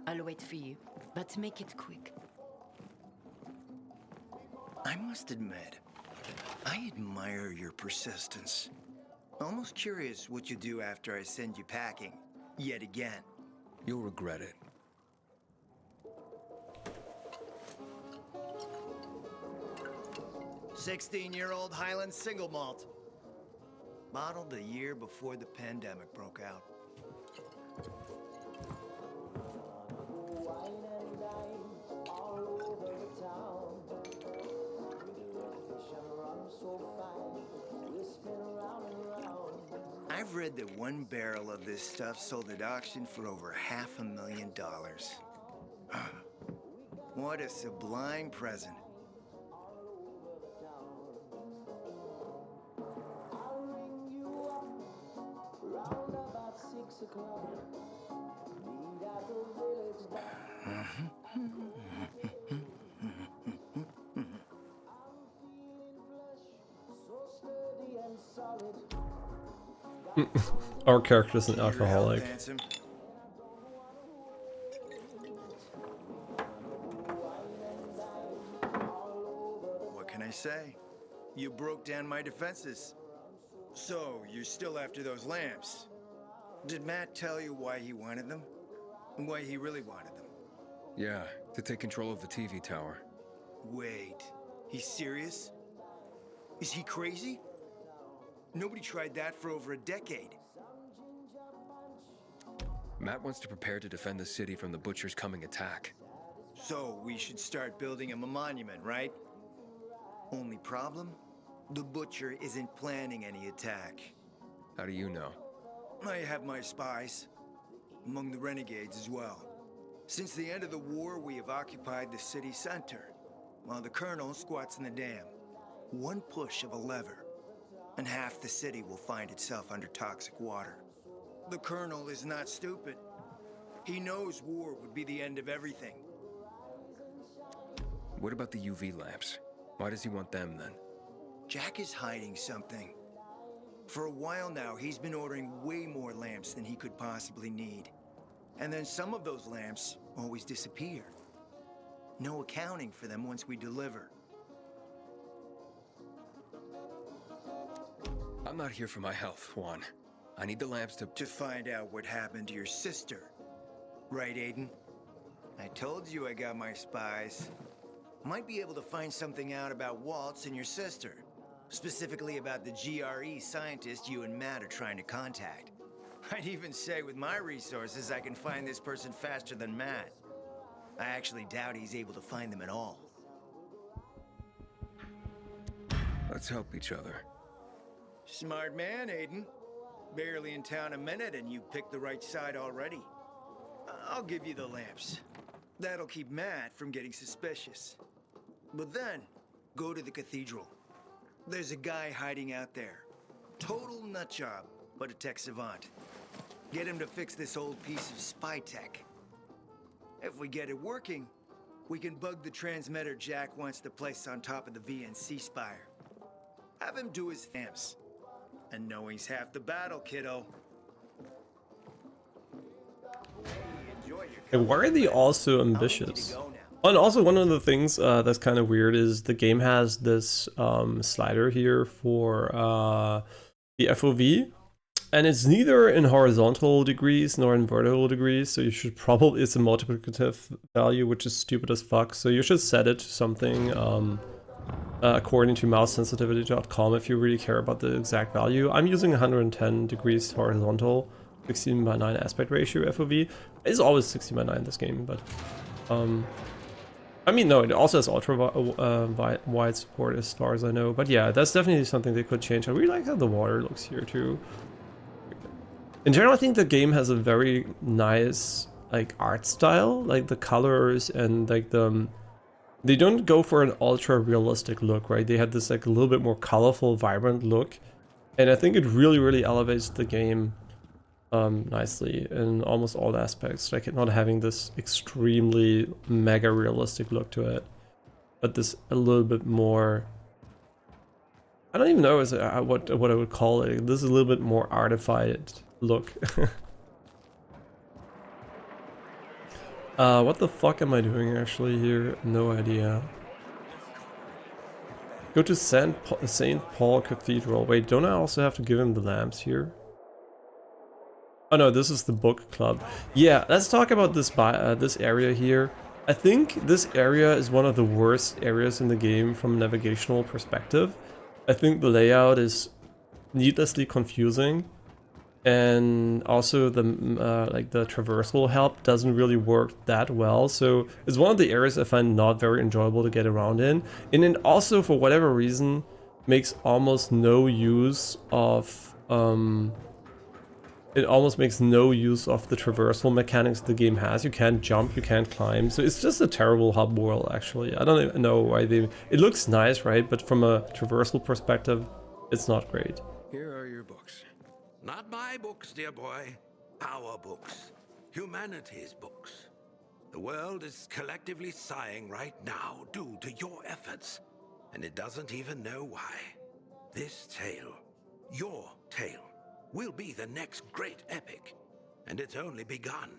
I'll wait for you, but make it quick. I must admit, I admire your persistence. Almost curious what you do after I send you packing, yet again. You'll regret it. "16-year-old Highland single malt. Bottled the year before the pandemic broke out. I've read that one barrel of this stuff sold at auction for over $500,000. What a sublime present. Our character's an Your health, alcoholic. handsome. What can I say? You broke down my defenses. So, you're still after those lamps. Did Matt tell you why he wanted them? And why he really wanted them? Yeah, to take control of the TV tower. Wait, he's serious? Is he crazy? Nobody tried that for over a decade. Matt wants to prepare to defend the city from the Butcher's coming attack. So, we should start building him a monument, right? Only problem? The Butcher isn't planning any attack. How do you know? I have my spies. Among the renegades as well. Since the end of the war, we have occupied the city center, while the Colonel squats in the dam. One push of a lever, and half the city will find itself under toxic water. The Colonel is not stupid. He knows war would be the end of everything. What about the UV lamps? Why does he want them then? Jack is hiding something. For a while now, he's been ordering way more lamps than he could possibly need. And then some of those lamps always disappear. No accounting for them once we deliver. I'm not here for my health, Juan. I need the lamps To find out what happened to your sister. Right, Aiden? I told you I got my spies. Might be able to find something out about Waltz and your sister. Specifically about the GRE scientist you and Matt are trying to contact. I'd even say with my resources, I can find this person faster than Matt. I actually doubt he's able to find them at all. Let's help each other. Smart man, Aiden. Barely in town a minute and you picked the right side already. I'll give you the lamps. That'll keep Matt from getting suspicious. But then, go to the cathedral. There's a guy hiding out there. Total nutjob, but a tech savant. Get him to fix this old piece of spy tech. If we get it working, we can bug the transmitter Jack wants to place on top of the VNC spire. Have him do his lamps. And knowing's half the battle, kiddo. Enjoy your And why are they all so ambitious? And also one of the things that's kind of weird is the game has this slider here for the FOV, and it's neither in horizontal degrees nor in vertical degrees, so you should probably, it's a multiplicative value, which is stupid as fuck, so you should set it to something according to mousesensitivity.com if you really care about the exact value. I'm using 110 degrees horizontal, 16:9 aspect ratio FOV. It's always 16:9 in this game, but I mean, no, it also has ultra wide support as far as I know. But yeah, that's definitely something they could change. I really like how the water looks here too. In general, I think the game has a very nice like art style, like the colors and like they don't go for an ultra realistic look, right? They had this like a little bit more colorful, vibrant look, and I think it really elevates the game nicely in almost all aspects, like it not having this extremely mega realistic look to it, but this a little bit more I don't even know what I would call it. This is a little bit more artified look. What the fuck am I doing actually here? No idea. Go to St. Paul Cathedral. Wait, don't I also have to give him the lamps here? Oh no, this is the book club. Yeah, let's talk about this this area here. I think this area is one of the worst areas in the game from a navigational perspective. I think the layout is needlessly confusing, and also the like the traversal help doesn't really work that well. So it's one of the areas I find not very enjoyable to get around in, and it also for whatever reason makes almost no use of it almost makes no use of the traversal mechanics the game has. You can't jump, you can't climb. So it's just a terrible hub world, actually. I don't even know why they... It looks nice, right? But from a traversal perspective, it's not great. Here are your books. Not my books, dear boy. Our books. Humanity's books. The world is collectively sighing right now due to your efforts. And it doesn't even know why. This tale, your tale, will be the next great epic, and it's only begun.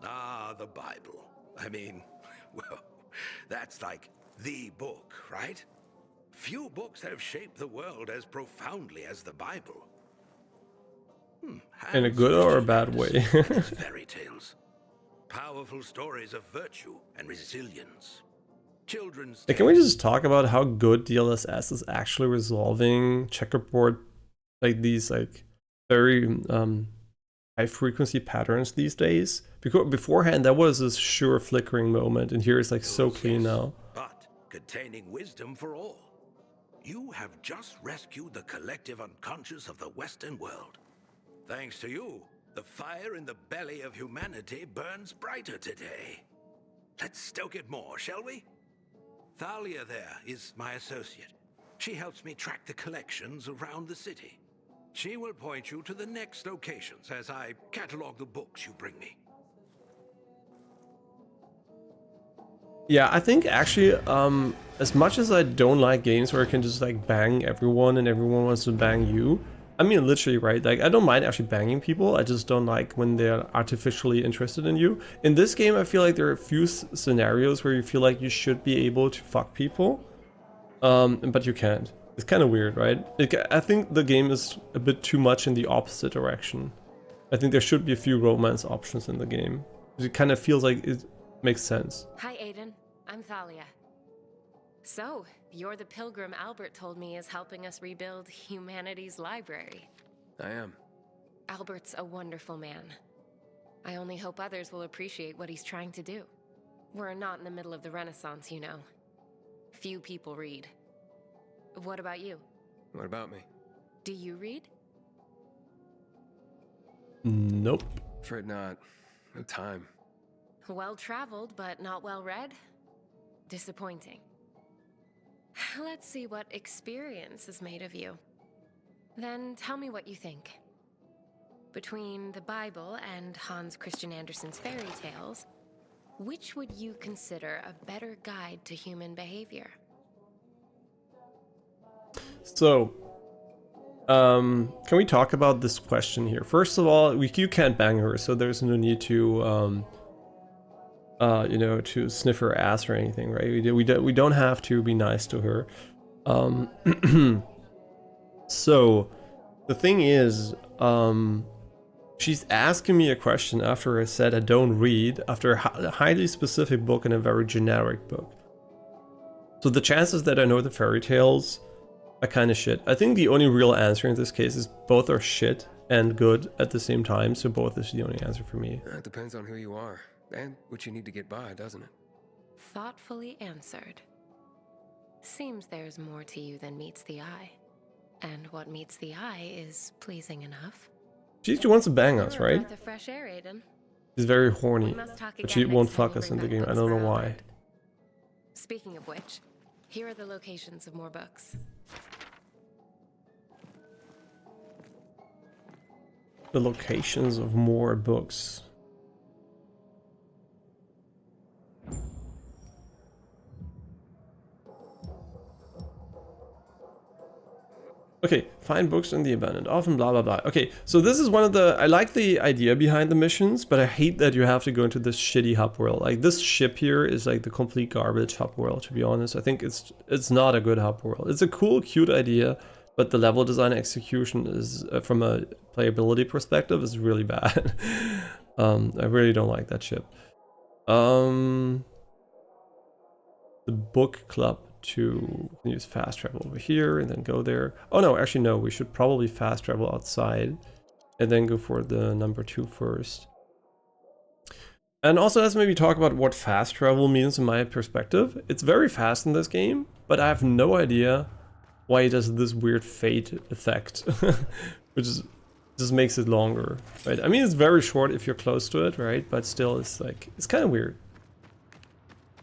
Ah, the Bible. I mean, well, that's like the book, right? Few books have shaped the world as profoundly as the Bible. In a good or a bad way? Fairy tales. Powerful stories of virtue and resilience. Children's Hey, can we just talk about how good DLSS is actually resolving checkerboard, like these like very high frequency patterns these days? Because beforehand that was a sure flickering moment, and here it's like so clean now. But containing wisdom for all. You have just rescued the collective unconscious of the Western world. Thanks to you, the fire in the belly of humanity burns brighter today. Let's stoke it more, shall we? Thalia there is my associate. She helps me track the collections around the city. She will point you to the next locations as I catalog the books you bring me. Yeah, I think actually, as much as I don't like games where I can just like bang everyone and everyone wants to bang you, I mean literally, right? Like I don't mind actually banging people, I just don't like when they're artificially interested in you. In this game, I feel like there are a few scenarios where you feel like you should be able to fuck people, but you can't. It's kind of weird, right? I think the game is a bit too much in the opposite direction. I think there should be a few romance options in the game. It kind of feels like it makes sense. Hi, Aiden. I'm Thalia. So, you're the pilgrim Albert told me is helping us rebuild humanity's library. I am. Albert's a wonderful man. I only hope others will appreciate what he's trying to do. We're not in the middle of the Renaissance, you know. Few people read. What about you? What about me? Do you read? Nope. Afraid not. No time. Well-traveled, but not well-read? Disappointing. Let's see what experience is made of you. Then tell me what you think. Between the Bible and Hans Christian Andersen's fairy tales, which would you consider a better guide to human behavior? So, can we talk about this question here? First of all, you can't bang her, so there's no need to, you know, to sniff her ass or anything, right? We don't have to be nice to her. So, the thing is, she's asking me a question after I said I don't read, after a highly specific book and a very generic book. So the chances that I know the fairy tales are kind of shit. I think the only real answer in this case is both are shit and good at the same time, so both is the only answer for me. It depends on who you are and what you need to get by, doesn't it? Thoughtfully answered. Seems there's more to you than meets the eye. And what meets the eye is pleasing enough. She wants to bang us, You're a right? breath of fresh air, Aiden. She's very horny, We must talk but she again won't next time fuck you us in bring the back game. I books don't know for why. Albert. Speaking of which, here are the locations of more books. The locations of more books. Okay, find books in the abandoned, often blah blah blah. Okay, so this is one of the, I like the idea behind the missions, but I hate that you have to go into this shitty hub world. Like this ship here is like the complete garbage hub world, to be honest. I think it's not a good hub world. It's a cool, cute idea, but the level design execution is, from a playability perspective, is really bad. I really don't like that ship. The book club. To use fast travel over here and then go there. Oh no, actually no, we should probably fast travel outside and then go for the number 2 first. And also let's maybe talk about what fast travel means in my perspective. It's very fast in this game, but I have no idea why it does this weird fade effect, which is, just makes it longer, right? I mean, it's very short if you're close to it, right? But still, it's like, it's kind of weird.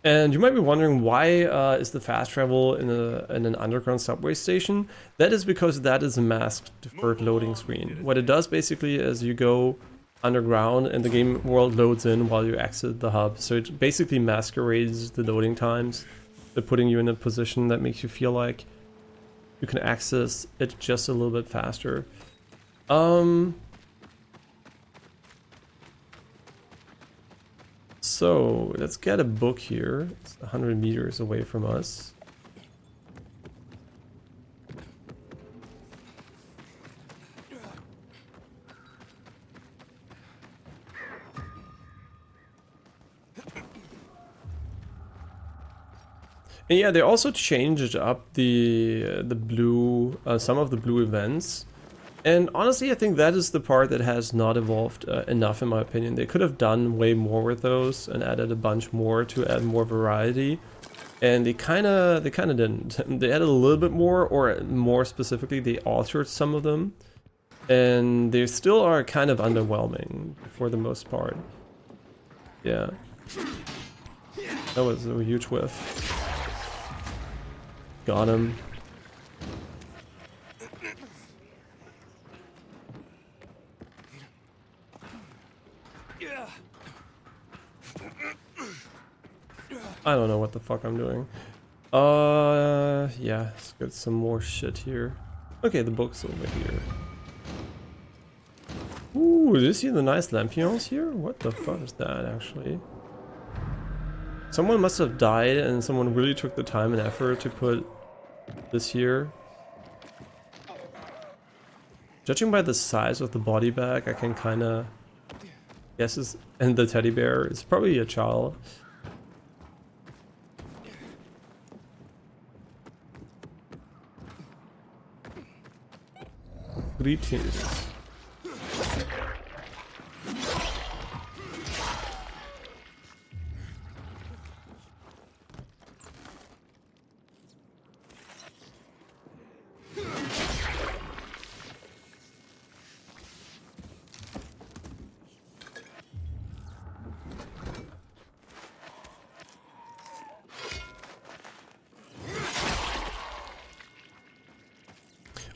And you might be wondering, why is the fast travel in an underground subway station? That is because that is a masked deferred loading screen. What it does basically is you go underground and the game world loads in while you exit the hub. So it basically masquerades the loading times, by putting you in a position that makes you feel like you can access it just a little bit faster. So let's get a book here. It's 100 meters away from us. And yeah, they also changed up the blue, some of the blue events. And honestly, I think that is the part that has not evolved enough, in my opinion. They could have done way more with those and added a bunch more to add more variety. And they kind of didn't. They added a little bit more, or more specifically, they altered some of them. And they still are kind of underwhelming for the most part. Yeah. That was a huge whiff. Got him. I don't know what the fuck I'm doing. Yeah, let's get some more shit here. Okay, the book's over here. Ooh, do you see the nice lampions here? What the fuck is that, actually? Someone must have died and someone really took the time and effort to put this here. Judging by the size of the body bag, I can kinda guess it's, and the teddy bear is probably a child. Greetings.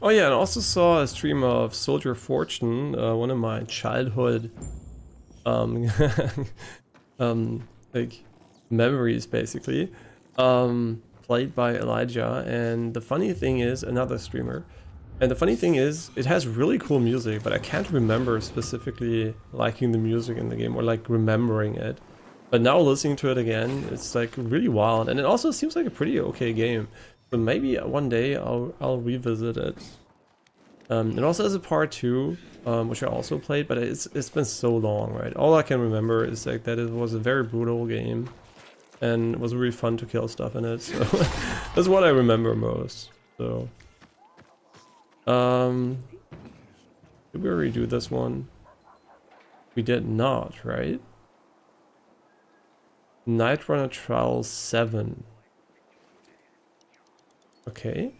Oh yeah, and I also saw a stream of Soldier Fortune, one of my childhood like memories basically, played by Elijah. And the funny thing is, another streamer, and the funny thing is, it has really cool music, but I can't remember specifically liking the music in the game or like remembering it. But now listening to it again, it's like really wild, and it also seems like a pretty okay game. But maybe one day I'll revisit it. It also has a part 2, which I also played, but it's been so long, right? All I can remember is like that it was a very brutal game, and it was really fun to kill stuff in it. So that's what I remember most. So, did we already do this one? We did not, right? Night Runner Trial 7. Okay.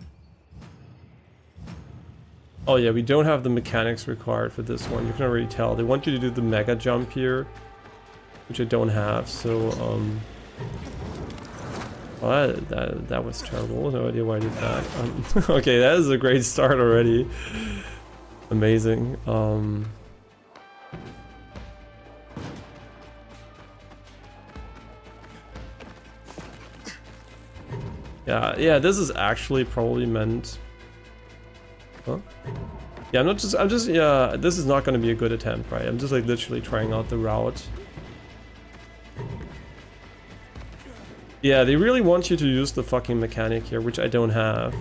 Oh yeah, we don't have the mechanics required for this one. You can already tell. They want you to do the mega jump here, which I don't have, so well, that was terrible. No idea why I did that. Okay, that is a great start already. Amazing. Yeah, this is actually probably meant Huh? Yeah, yeah, this is not going to be a good attempt, right? I'm just like literally trying out the route. Yeah, they really want you to use the fucking mechanic here, which I don't have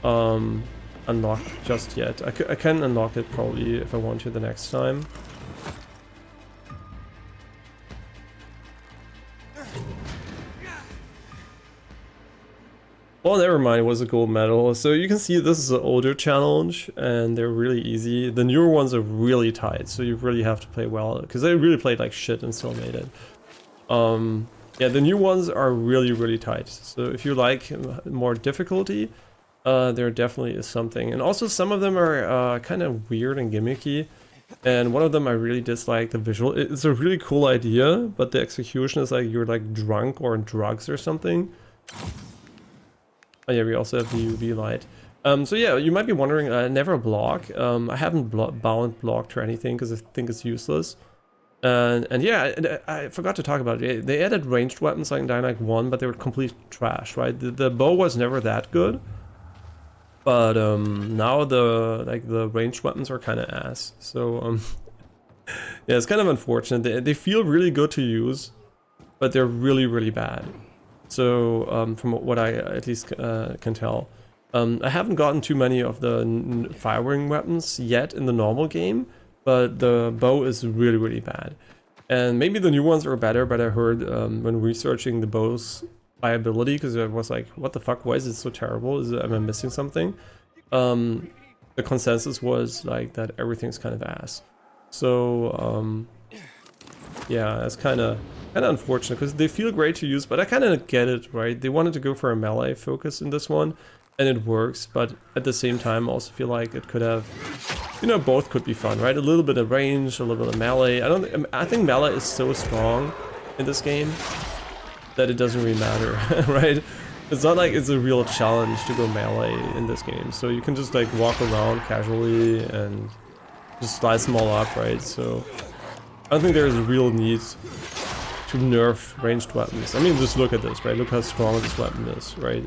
unlocked just yet. I can unlock it probably if I want to the next time. Well, never mind, it was a gold medal. So you can see this is an older challenge, and they're really easy. The newer ones are really tight, so you really have to play well, because they really played like shit and still made it. Yeah, the new ones are really, really tight. So if you like more difficulty, there definitely is something. And also some of them are kind of weird and gimmicky. And one of them I really dislike the visual. It's a really cool idea, but the execution is like you're like drunk or on drugs or something. Oh yeah, we also have the UV light. So yeah, you might be wondering, never block. I haven't bound blocked or anything because I think it's useless. And yeah, I forgot to talk about it. They added ranged weapons like in Dying Light 1, but they were complete trash, right? The bow was never that good. But now the ranged weapons are kind of ass. So yeah, it's kind of unfortunate. They feel really good to use, but they're really, really bad. So from what I at least can tell, I haven't gotten too many of the firing weapons yet in the normal game, but the bow is really, really bad. And maybe the new ones are better, but I heard when researching the bow's viability, because I was like, what the fuck, why is it so terrible? Am I missing something? The consensus was like that everything's kind of ass. So yeah, that's kind of unfortunate because they feel great to use, but I kind of get it, right? They wanted to go for a melee focus in this one, and it works, but at the same time, I also feel like it could have, you know, both could be fun, right? A little bit of range, a little bit of melee. I think melee is so strong in this game that it doesn't really matter, right? It's not like it's a real challenge to go melee in this game, so you can just like walk around casually and just slice them all up, right? So I don't think there's a real need to nerf ranged weapons. I mean, just look at this, right? Look how strong this weapon is, right?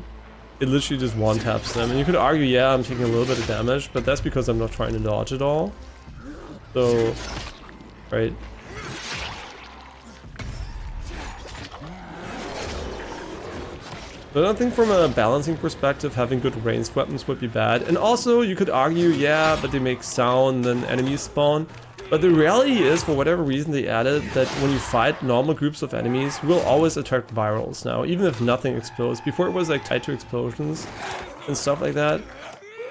It literally just one-taps them. And you could argue, yeah, I'm taking a little bit of damage, but that's because I'm not trying to dodge at all. So, right? But I don't think from a balancing perspective, having good ranged weapons would be bad. And also, you could argue, yeah, but they make sound, then enemies spawn. But the reality is, for whatever reason, they added that when you fight normal groups of enemies, you will always attract virals now, even if nothing explodes. Before it was like tied to explosions and stuff like that.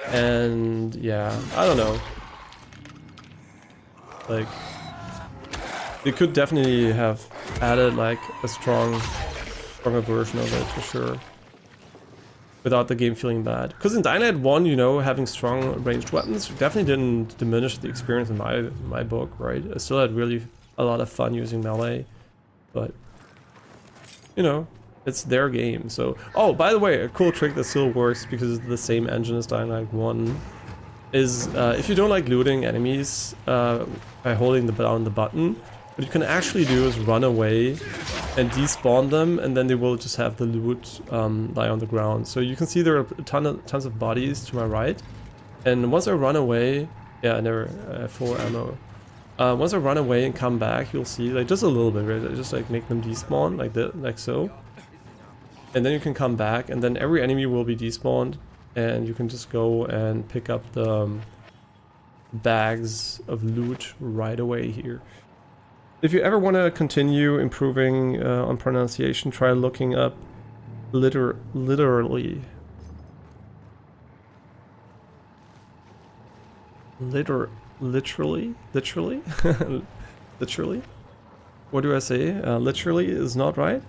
And yeah, I don't know. Like, they could definitely have added like a stronger version of it for sure, without the game feeling bad. Because in Dying Light 1, you know, having strong ranged weapons definitely didn't diminish the experience in my book, right? I still had really a lot of fun using melee, but you know, it's their game. So, oh, by the way, a cool trick that still works because it's the same engine as Dying Light 1 is if you don't like looting enemies by holding down the button, what you can actually do is run away and despawn them, and then they will just have the loot lie on the ground. So you can see there are tons of bodies to my right, and once I run away, yeah, I never have full ammo. Once I run away and come back, you'll see like just a little bit, right? I just like make them despawn like that, like so, and then you can come back, and then every enemy will be despawned, and you can just go and pick up the bags of loot right away here. If you ever want to continue improving on pronunciation, try looking up literally. Literally? Literally? What do I say? Literally is not right?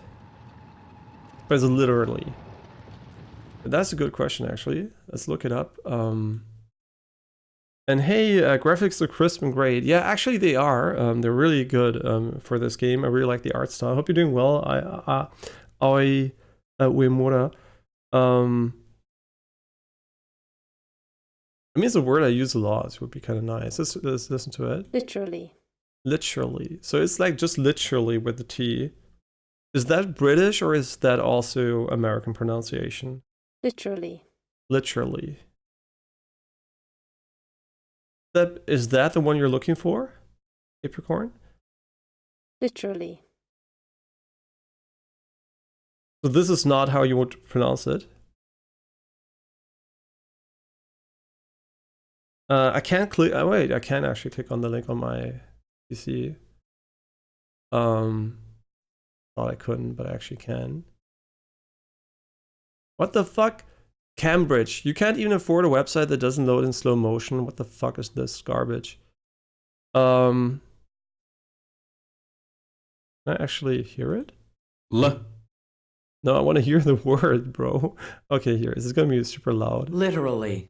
Or is it literally? That's a good question, actually. Let's look it up. And hey, graphics look crisp and great. Yeah, actually they are. They're really good for this game. I really like the art style. I hope you're doing well. Aoi Uemura. I mean, it's a word I use a lot, so it would be kind of nice. Let's listen to it. Literally. Literally. So it's like just literally with the T. Is that British or is that also American pronunciation? Literally. Literally. Is that the one you're looking for, Capricorn? Literally. So this is not how you would pronounce it. I can't click. Wait, I can actually click on the link on my PC. Thought I couldn't, but I actually can. What the fuck? Cambridge. You can't even afford a website that doesn't load in slow motion. What the fuck is this garbage? Can I actually hear it? No, I want to hear the word, bro. Okay, here. This is gonna be super loud. Literally.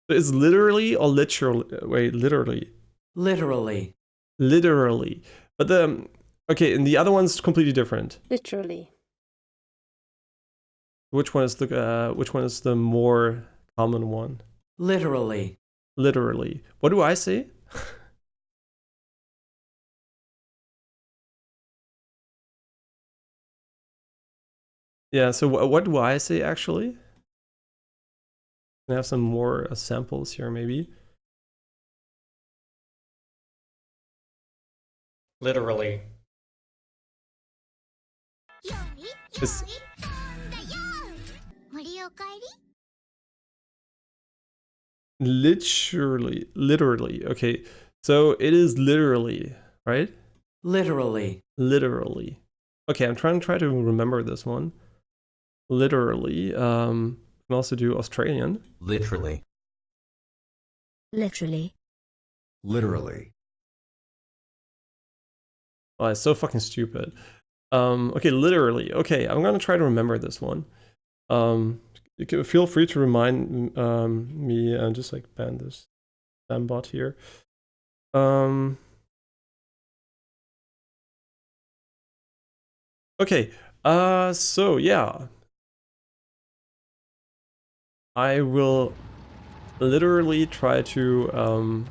It's literally or literally? Wait, literally. Literally. Literally. But the okay, and the other one's completely different. Literally. Which one is the more common one? Literally. Literally. What do I say? Yeah, so what do I say actually? Can I have some more samples here maybe? Literally. It's, literally. Okay, so it is literally, right? Literally. Literally. Okay, I'm trying to remember this one. Literally. Can also do Australian. Literally. Literally. Literally. Oh, it's so fucking stupid. Okay, literally. Okay, I'm gonna try to remember this one. You can feel free to remind me and just like ban this spam bot here. Okay, so yeah. I will literally try to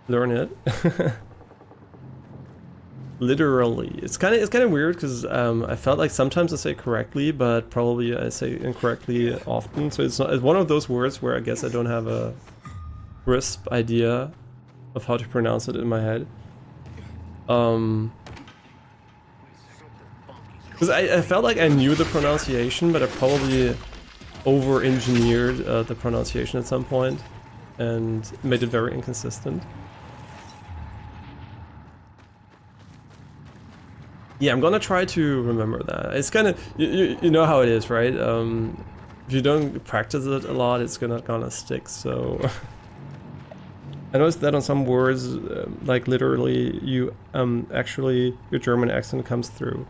learn it. Literally. It's kind of weird because I felt like sometimes I say correctly, but probably I say incorrectly often. So it's one of those words where I guess I don't have a crisp idea of how to pronounce it in my head. Because I felt like I knew the pronunciation, but I probably over-engineered the pronunciation at some point and made it very inconsistent. Yeah, I'm gonna try to remember that. It's kind of, you know how it is, right? If you don't practice it a lot, it's gonna stick, so... I noticed that on some words, like literally, you actually, your German accent comes through.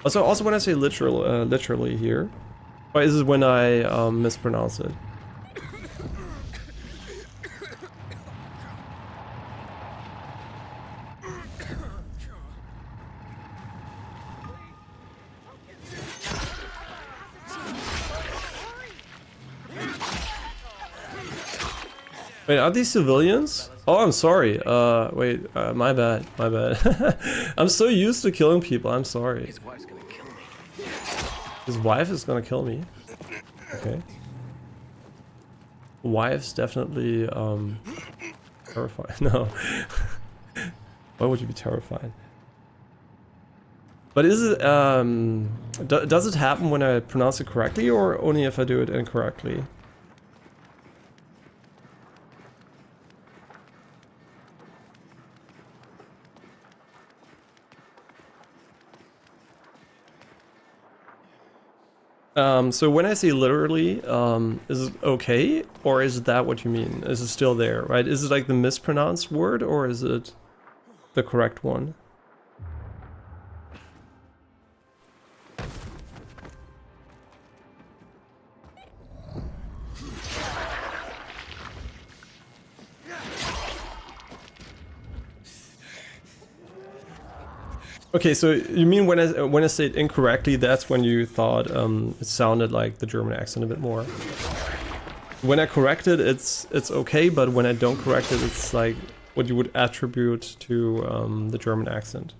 Also when I say literally here, this is when I mispronounce it. Wait, are these civilians? Oh, I'm sorry. Wait, my bad. I'm so used to killing people, I'm sorry. His wife's gonna kill me. His wife is gonna kill me. Okay. Wife's definitely, terrified. No. Why would you be terrified? But is it, does it happen when I pronounce it correctly or only if I do it incorrectly? So when I say literally, is it okay? Or is that what you mean? Is it still there, right? Is it like the mispronounced word or is it the correct one? Okay, so you mean when I say it incorrectly, that's when you thought it sounded like the German accent a bit more. When I correct it, it's okay, but when I don't correct it, it's like what you would attribute to the German accent.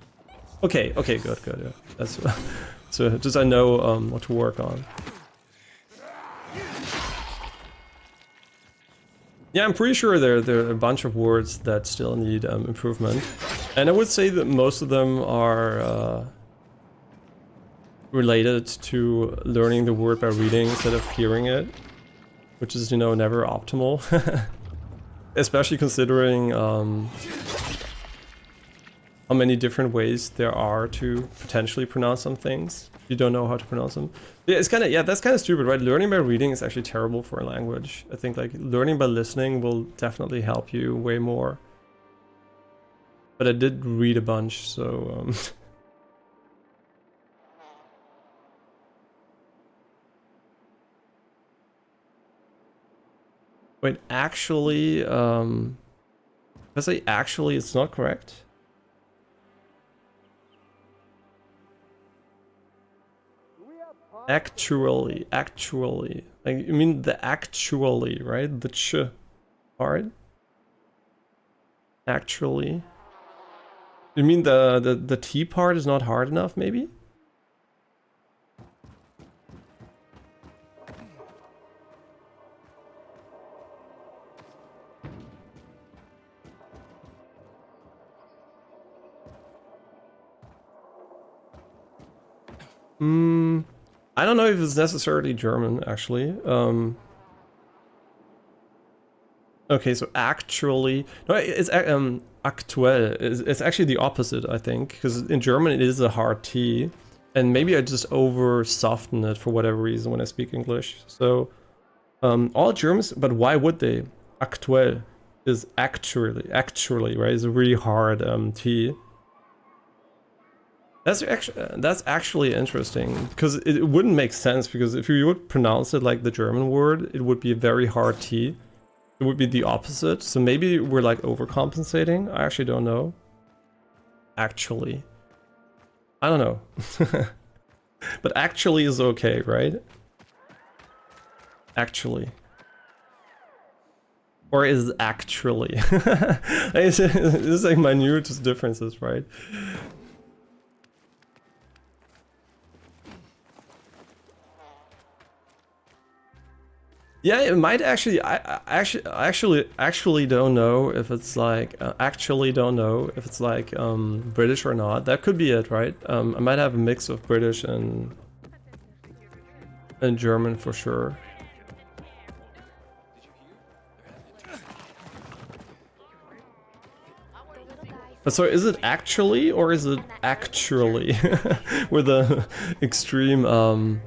Okay, good, yeah. That's so just I know what to work on. Yeah, I'm pretty sure there are a bunch of words that still need improvement. And I would say that most of them are related to learning the word by reading instead of hearing it, which is, you know, never optimal. Especially considering how many different ways there are to potentially pronounce some things. You don't know how to pronounce them. Yeah, it's kind of, yeah, that's kind of stupid, right? Learning by reading is actually terrible for a language. I think like learning by listening will definitely help you way more. But I did read a bunch, so wait, actually, if I say actually, it's not correct. Actually. Like, you mean the actually, right? The ch part? Actually. You mean the T part is not hard enough, maybe? I don't know if it's necessarily German, actually. Okay, so actually, no, it's aktuell. It's actually the opposite, I think, because in German it is a hard T, and maybe I just over soften it for whatever reason when I speak English. So all Germans, but why would they? Aktuell is actually, right? It's a really hard T. That's actually interesting, because it wouldn't make sense, because if you would pronounce it like the German word, it would be a very hard T. It would be the opposite. So maybe we're like overcompensating. I actually don't know. Actually. I don't know. But actually is okay, right? Actually. Or is it actually? It's like minute differences, right? Yeah, it might actually. I actually don't know if it's like British or not. That could be it, right? I might have a mix of British and German for sure. But so is it actually or is it actually with a extreme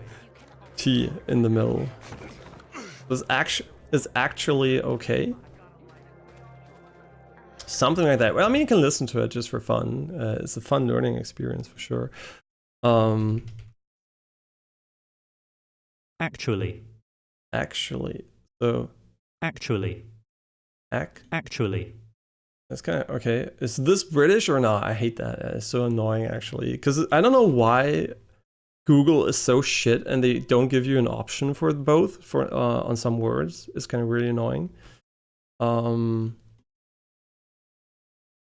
T in the middle? Is actually okay? Something like that. Well, I mean, you can listen to it just for fun. It's a fun learning experience for sure. Actually. So. Actually. Actually. That's kind of okay. Is this British or not? I hate that. It's so annoying actually, because I don't know why Google is so shit and they don't give you an option for both for on some words. It's kind of really annoying.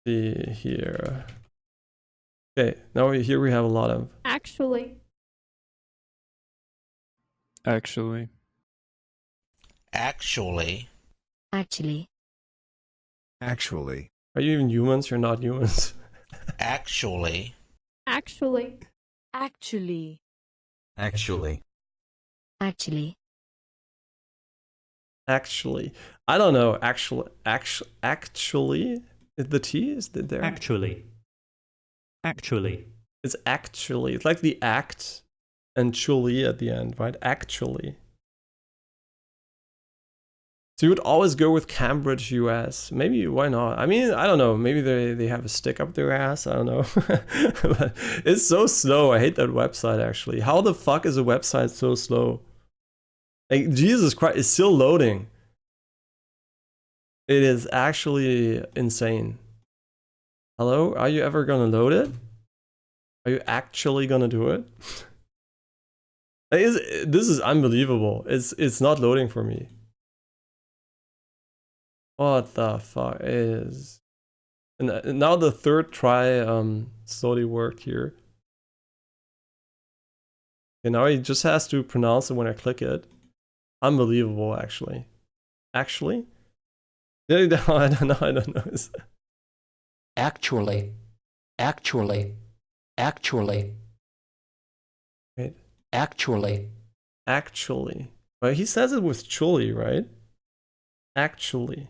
See here. Okay, now here we have a lot of actually. Are you even humans? You're not humans. Actually. I don't know. Actually, the T is there. Actually. It's actually. It's like the act and chuli at the end, right? Actually. So you would always go with Cambridge, US. Maybe, why not? I mean, I don't know. Maybe they have a stick up their ass. I don't know. But it's so slow. I hate that website, actually. How the fuck is a website so slow? Like, Jesus Christ, it's still loading. It is actually insane. Hello? Are you ever gonna load it? Are you actually gonna do it? This is unbelievable. It's not loading for me. What the fuck is... And now the third try slowly worked here. Okay, now he just has to pronounce it when I click it. Unbelievable, actually. Actually? Yeah, no, I don't know. I don't know. Actually. Actually. Actually. Wait. Actually. Actually. Well, he says it with chuli, right? Actually.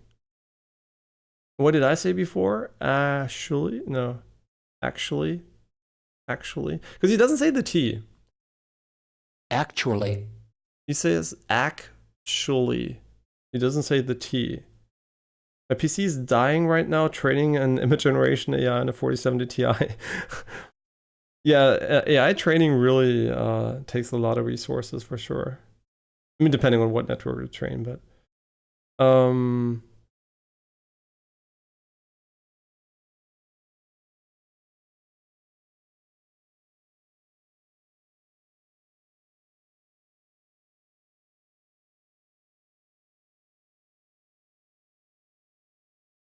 What did I say before? Actually? No. Actually. Actually. Because he doesn't say the T. Actually. He says actually. He doesn't say the T. My PC is dying right now training an image generation AI on a 4070 Ti. Yeah, AI training really takes a lot of resources for sure. I mean, depending on what network you train, but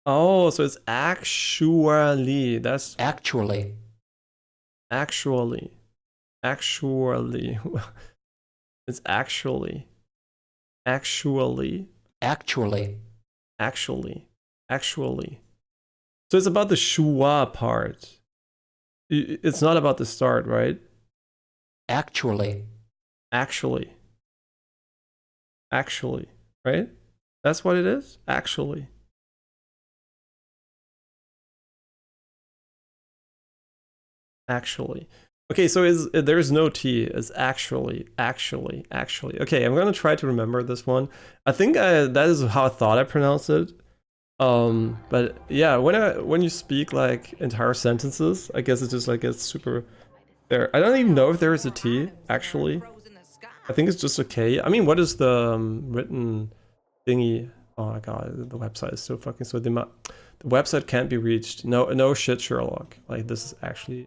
oh, so it's actually. That's actually. Actually. Actually. It's actually. Actually. Actually. Actually. Actually. So it's about the schwa part. It's not about the start, right? Actually. Actually. Actually. Right? That's what it is? Actually. Actually. Okay, so there's no T. It's actually. Okay, I'm gonna try to remember this one. I think that is how I thought I pronounced it. But yeah, when you speak like entire sentences, I guess it's just like it's super there. I don't even know if there is a T actually. I think it's just a K. I mean, what is the written thingy? Oh my god, the website is so fucking slow. The website can't be reached. No shit, Sherlock. Like this is actually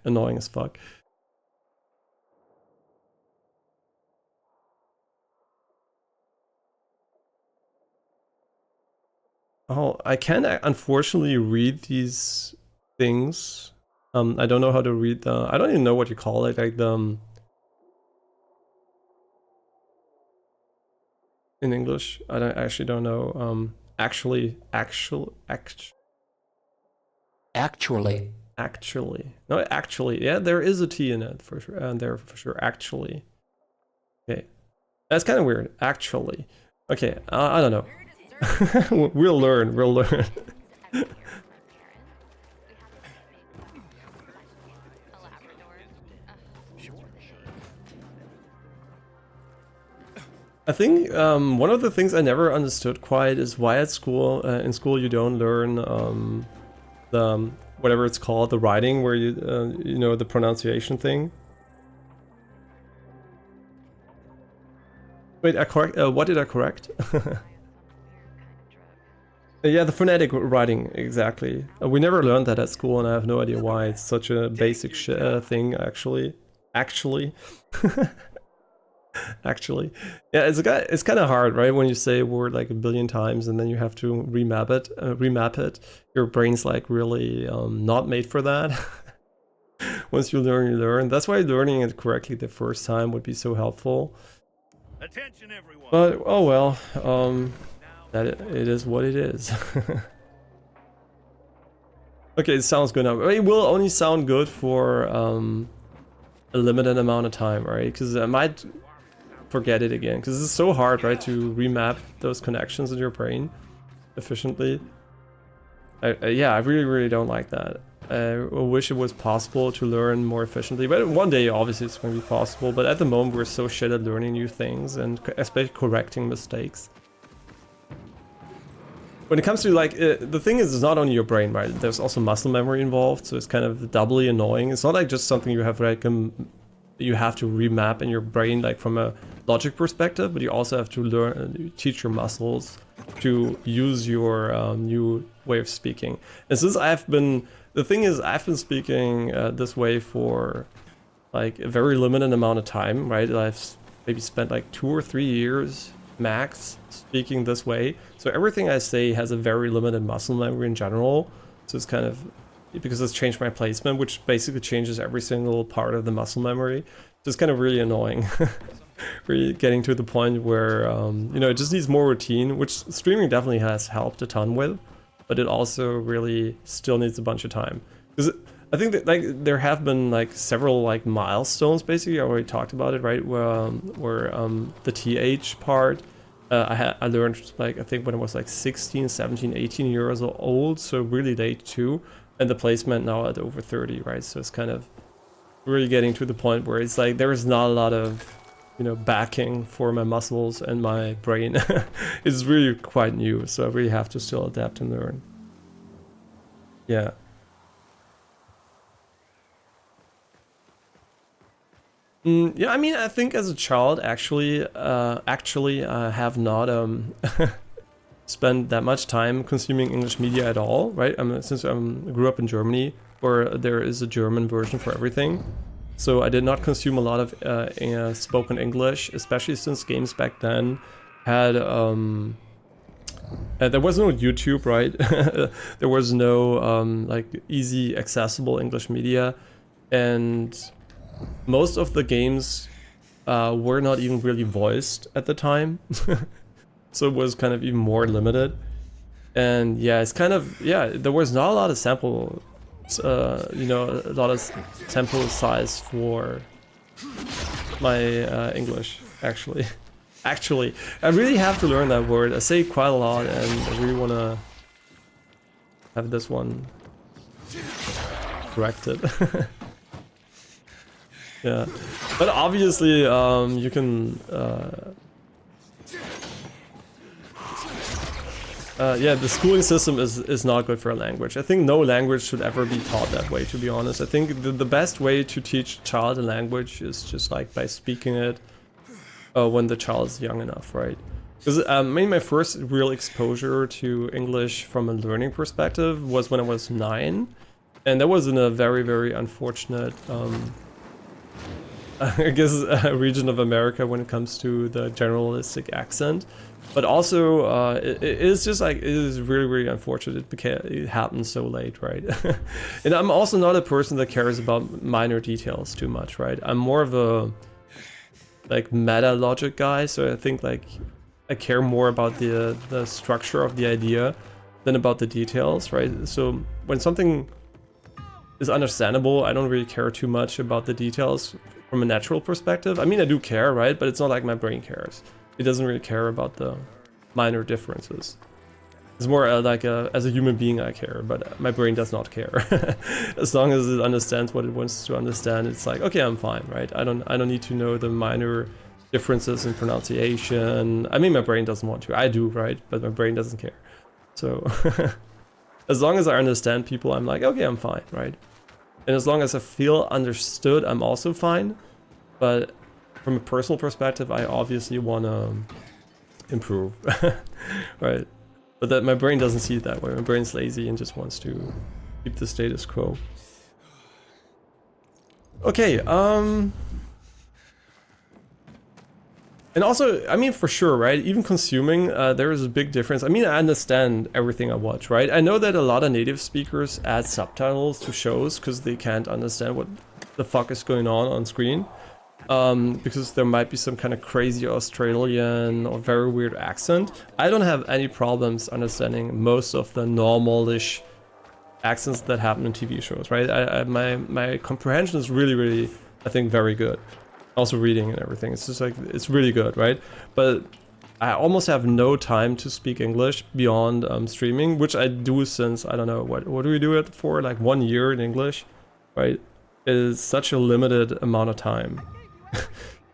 annoying as fuck. Oh, I can't unfortunately read these things. I don't know how to read the. I don't even know what you call it. Like the in English. I actually don't know. Actually. No, actually. Yeah, there is a T in it for sure. And there for sure. Actually. Okay. That's kind of weird. Actually. Okay. I don't know. We'll learn. I think one of the things I never understood quite is why at school, in school you don't learn the whatever it's called, the writing, where you you know, the pronunciation thing. Wait, I correct? What did I correct? Yeah, the phonetic writing, exactly. We never learned that at school, and I have no idea why. It's such a basic thing, actually. Actually. Yeah, it's kind of hard, right? When you say a word like a billion times and then you have to remap it. Your brain's like really not made for that. Once you learn. That's why learning it correctly the first time would be so helpful. Attention, everyone. But oh well, that it is what it is. Okay, it sounds good now. It will only sound good for a limited amount of time, right? Because I might forget it again, because it's so hard, right, to remap those connections in your brain efficiently. Yeah, I really don't like that. I wish it was possible to learn more efficiently, but one day obviously it's going to be possible. But at the moment we're so shit at learning new things and especially correcting mistakes. When it comes to like, the thing is, it's not only your brain, right? There's also muscle memory involved, so it's kind of doubly annoying. It's not like just something you have like you have to remap in your brain like from a logic perspective, but you also have to learn, teach your muscles to use your new way of speaking. And since the thing is, I've been speaking this way for like a very limited amount of time, right? I've maybe spent like 2 or 3 years max speaking this way. So everything I say has a very limited muscle memory in general. So it's kind of, because it's changed my placement, which basically changes every single part of the muscle memory. So it's kind of really annoying. really getting to the point where you know, it just needs more routine, which streaming definitely has helped a ton with, but it also really still needs a bunch of time. Because I think that like there have been like several like milestones, basically. I already talked about it, right? Where the TH part, I learned like, I think when I was like 16, 17, 18 years old, so really late too. And the placement now at over 30, right? So it's kind of really getting to the point where it's like there is not a lot of, you know, backing for my muscles and my brain. It's really quite new, so I really have to still adapt and learn. Yeah. Yeah, I mean, I think as a child, actually, I have not spent that much time consuming English media at all, right? Since I grew up in Germany, where there is a German version for everything. So I did not consume a lot of spoken English, especially since games back then had... there was no YouTube, right? There was no like easy accessible English media, and most of the games were not even really voiced at the time. So it was kind of even more limited. And yeah, it's kind of, yeah, there was not a lot of sample, you know, a lot of sample size for my English, actually. Actually, I really have to learn that word. I say it quite a lot, and I really want to have this one corrected. Yeah, but obviously you can yeah, the schooling system is not good for a language. I think no language should ever be taught that way, to be honest. I think the best way to teach a child a language is just like by speaking it when the child is young enough, right? Because maybe my first real exposure to English from a learning perspective was when I was 9, and that was in a very, very unfortunate I guess region of America when it comes to the generalistic accent. But also, it is just like, it is really, really unfortunate it happened so late, right? And I'm also not a person that cares about minor details too much, right? I'm more of a like meta logic guy, so I think like I care more about the structure of the idea than about the details, right? So when something is understandable, I don't really care too much about the details from a natural perspective. I mean, I do care, right? But it's not like my brain cares. It doesn't really care about the minor differences. It's more like as a human being I care, but my brain does not care. As long as it understands what it wants to understand, it's like, okay, I'm fine, right? I don't need to know the minor differences in pronunciation. I mean, my brain doesn't want to. I do, right? But my brain doesn't care. So as long as I understand people, I'm like, okay, I'm fine, right? And as long as I feel understood, I'm also fine. But from a personal perspective, I obviously want to improve, right? But that my brain doesn't see it that way. My brain's lazy and just wants to keep the status quo. Okay, and also, I mean, for sure, right? Even consuming, there is a big difference. I mean, I understand everything I watch, right? I know that a lot of native speakers add subtitles to shows because they can't understand what the fuck is going on screen. Because there might be some kind of crazy Australian or very weird accent. I don't have any problems understanding most of the normal-ish accents that happen in TV shows, right? My comprehension is really, really, I think, very good. Also reading and everything, it's just like, it's really good, right? But I almost have no time to speak English beyond streaming, which I do since, I don't know, what do we do it for? Like 1 year in English, right? It is such a limited amount of time.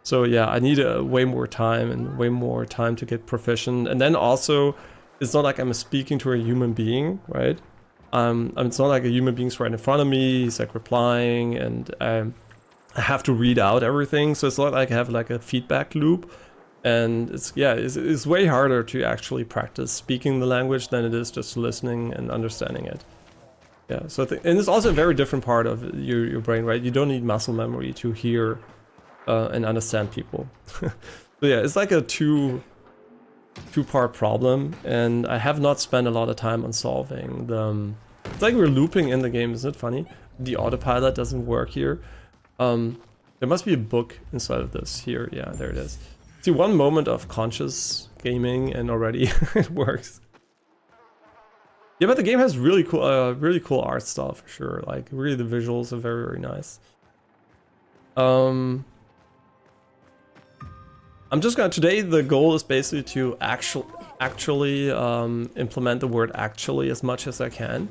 So yeah, I need way more time and way more time to get proficient. And then also, it's not like I'm speaking to a human being, right? It's not like a human being's right in front of me, he's like replying, and I have to read out everything. So it's not like I have like a feedback loop. And it's way harder to actually practice speaking the language than it is just listening and understanding it. Yeah, so and it's also a very different part of your brain, right? You don't need muscle memory to hear and understand people. So yeah, it's like a two-part problem, and I have not spent a lot of time on solving them. It's like we're looping in the game, isn't it funny? The autopilot doesn't work here. There must be a book inside of this here. Yeah, there it is. See, one moment of conscious gaming and already it works. Yeah, but the game has really cool art style for sure. Like, really, the visuals are very, very nice. I'm just gonna, today the goal is basically to actually implement the word actually as much as I can.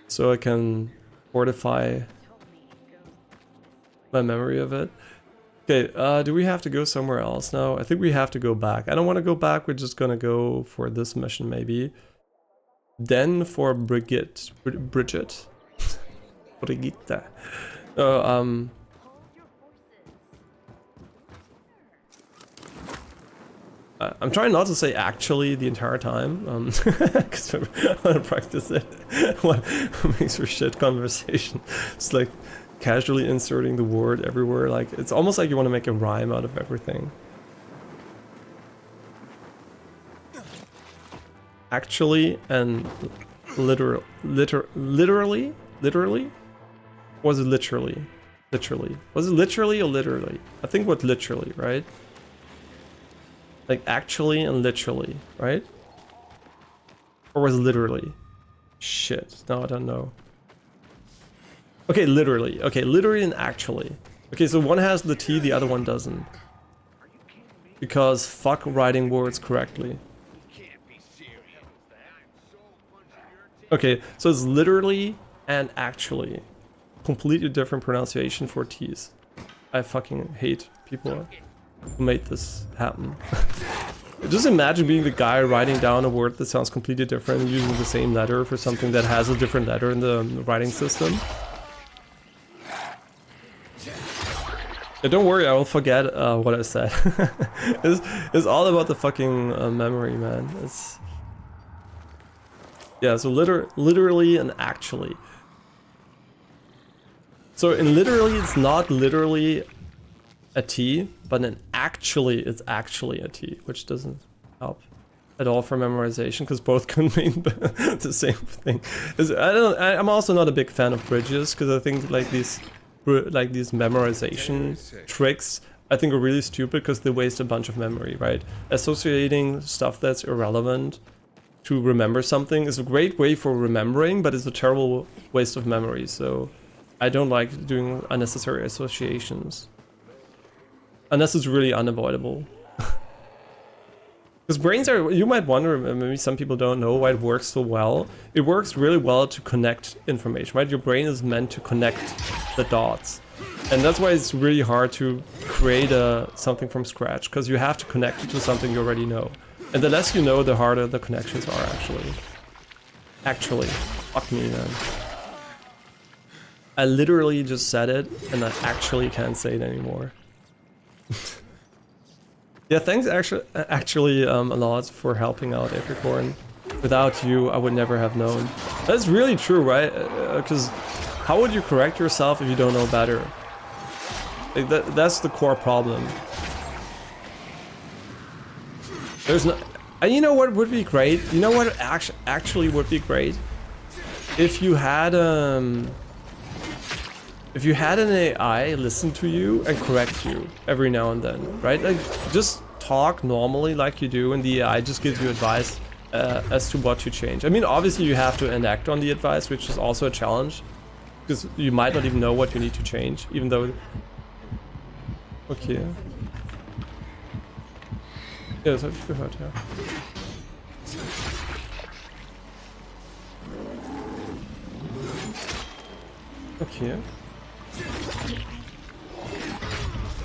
So I can fortify my memory of it. Okay, do we have to go somewhere else now? I think we have to go back. I don't want to go back, we're just gonna go for this mission maybe. Then for Brigitte. Brigitte. I'm trying not to say actually the entire time, because I want to practice it. What makes for shit conversation? It's like casually inserting the word everywhere. Like, it's almost like you want to make a rhyme out of everything. Actually and literally? Was it literally? Literally. Was it literally or literally? I think what literally, right? Like actually and literally, right? Or was it literally? Shit, no, I don't know. Okay, literally. Okay, literally and actually. Okay, so one has the T, the other one doesn't. Because fuck writing words correctly. Okay, so it's literally and actually. Completely different pronunciation for T's. I fucking hate people who made this happen. Just imagine being the guy writing down a word that sounds completely different and using the same letter for something that has a different letter in the writing system. Yeah, don't worry, I will forget what I said. It's all about the fucking memory, man. It's... Yeah, so literally and actually. So in literally, it's not literally a T, but in actually, it's actually a T, which doesn't help at all for memorization, because both can mean the same thing. I'm also not a big fan of bridges, because I think like these memorization tricks, I think are really stupid, because they waste a bunch of memory, right? Associating stuff that's irrelevant to remember something is a great way for remembering, but it's a terrible waste of memory, so I don't like doing unnecessary associations. Unless it's really unavoidable. Because brains are, you might wonder, maybe some people don't know why it works so well. It works really well to connect information, right? Your brain is meant to connect the dots. And that's why it's really hard to create something from scratch, because you have to connect it to something you already know. And the less you know, the harder the connections are actually. Actually. Fuck me, man. I literally just said it, and I actually can't say it anymore. Yeah, thanks actually a lot for helping out Apricorn. Without you, I would never have known. That's really true, right? Because how would you correct yourself if you don't know better? Like that's the core problem. There's no... And you know what would be great? You know what actually would be great? If you had an AI listen to you and correct you every now and then, right? Like, just talk normally like you do, and the AI just gives you advice as to what to change. I mean, obviously you have to enact on the advice, which is also a challenge, because you might not even know what you need to change, even though... Okay. Ja, das habe ich gehört, ja. Okay.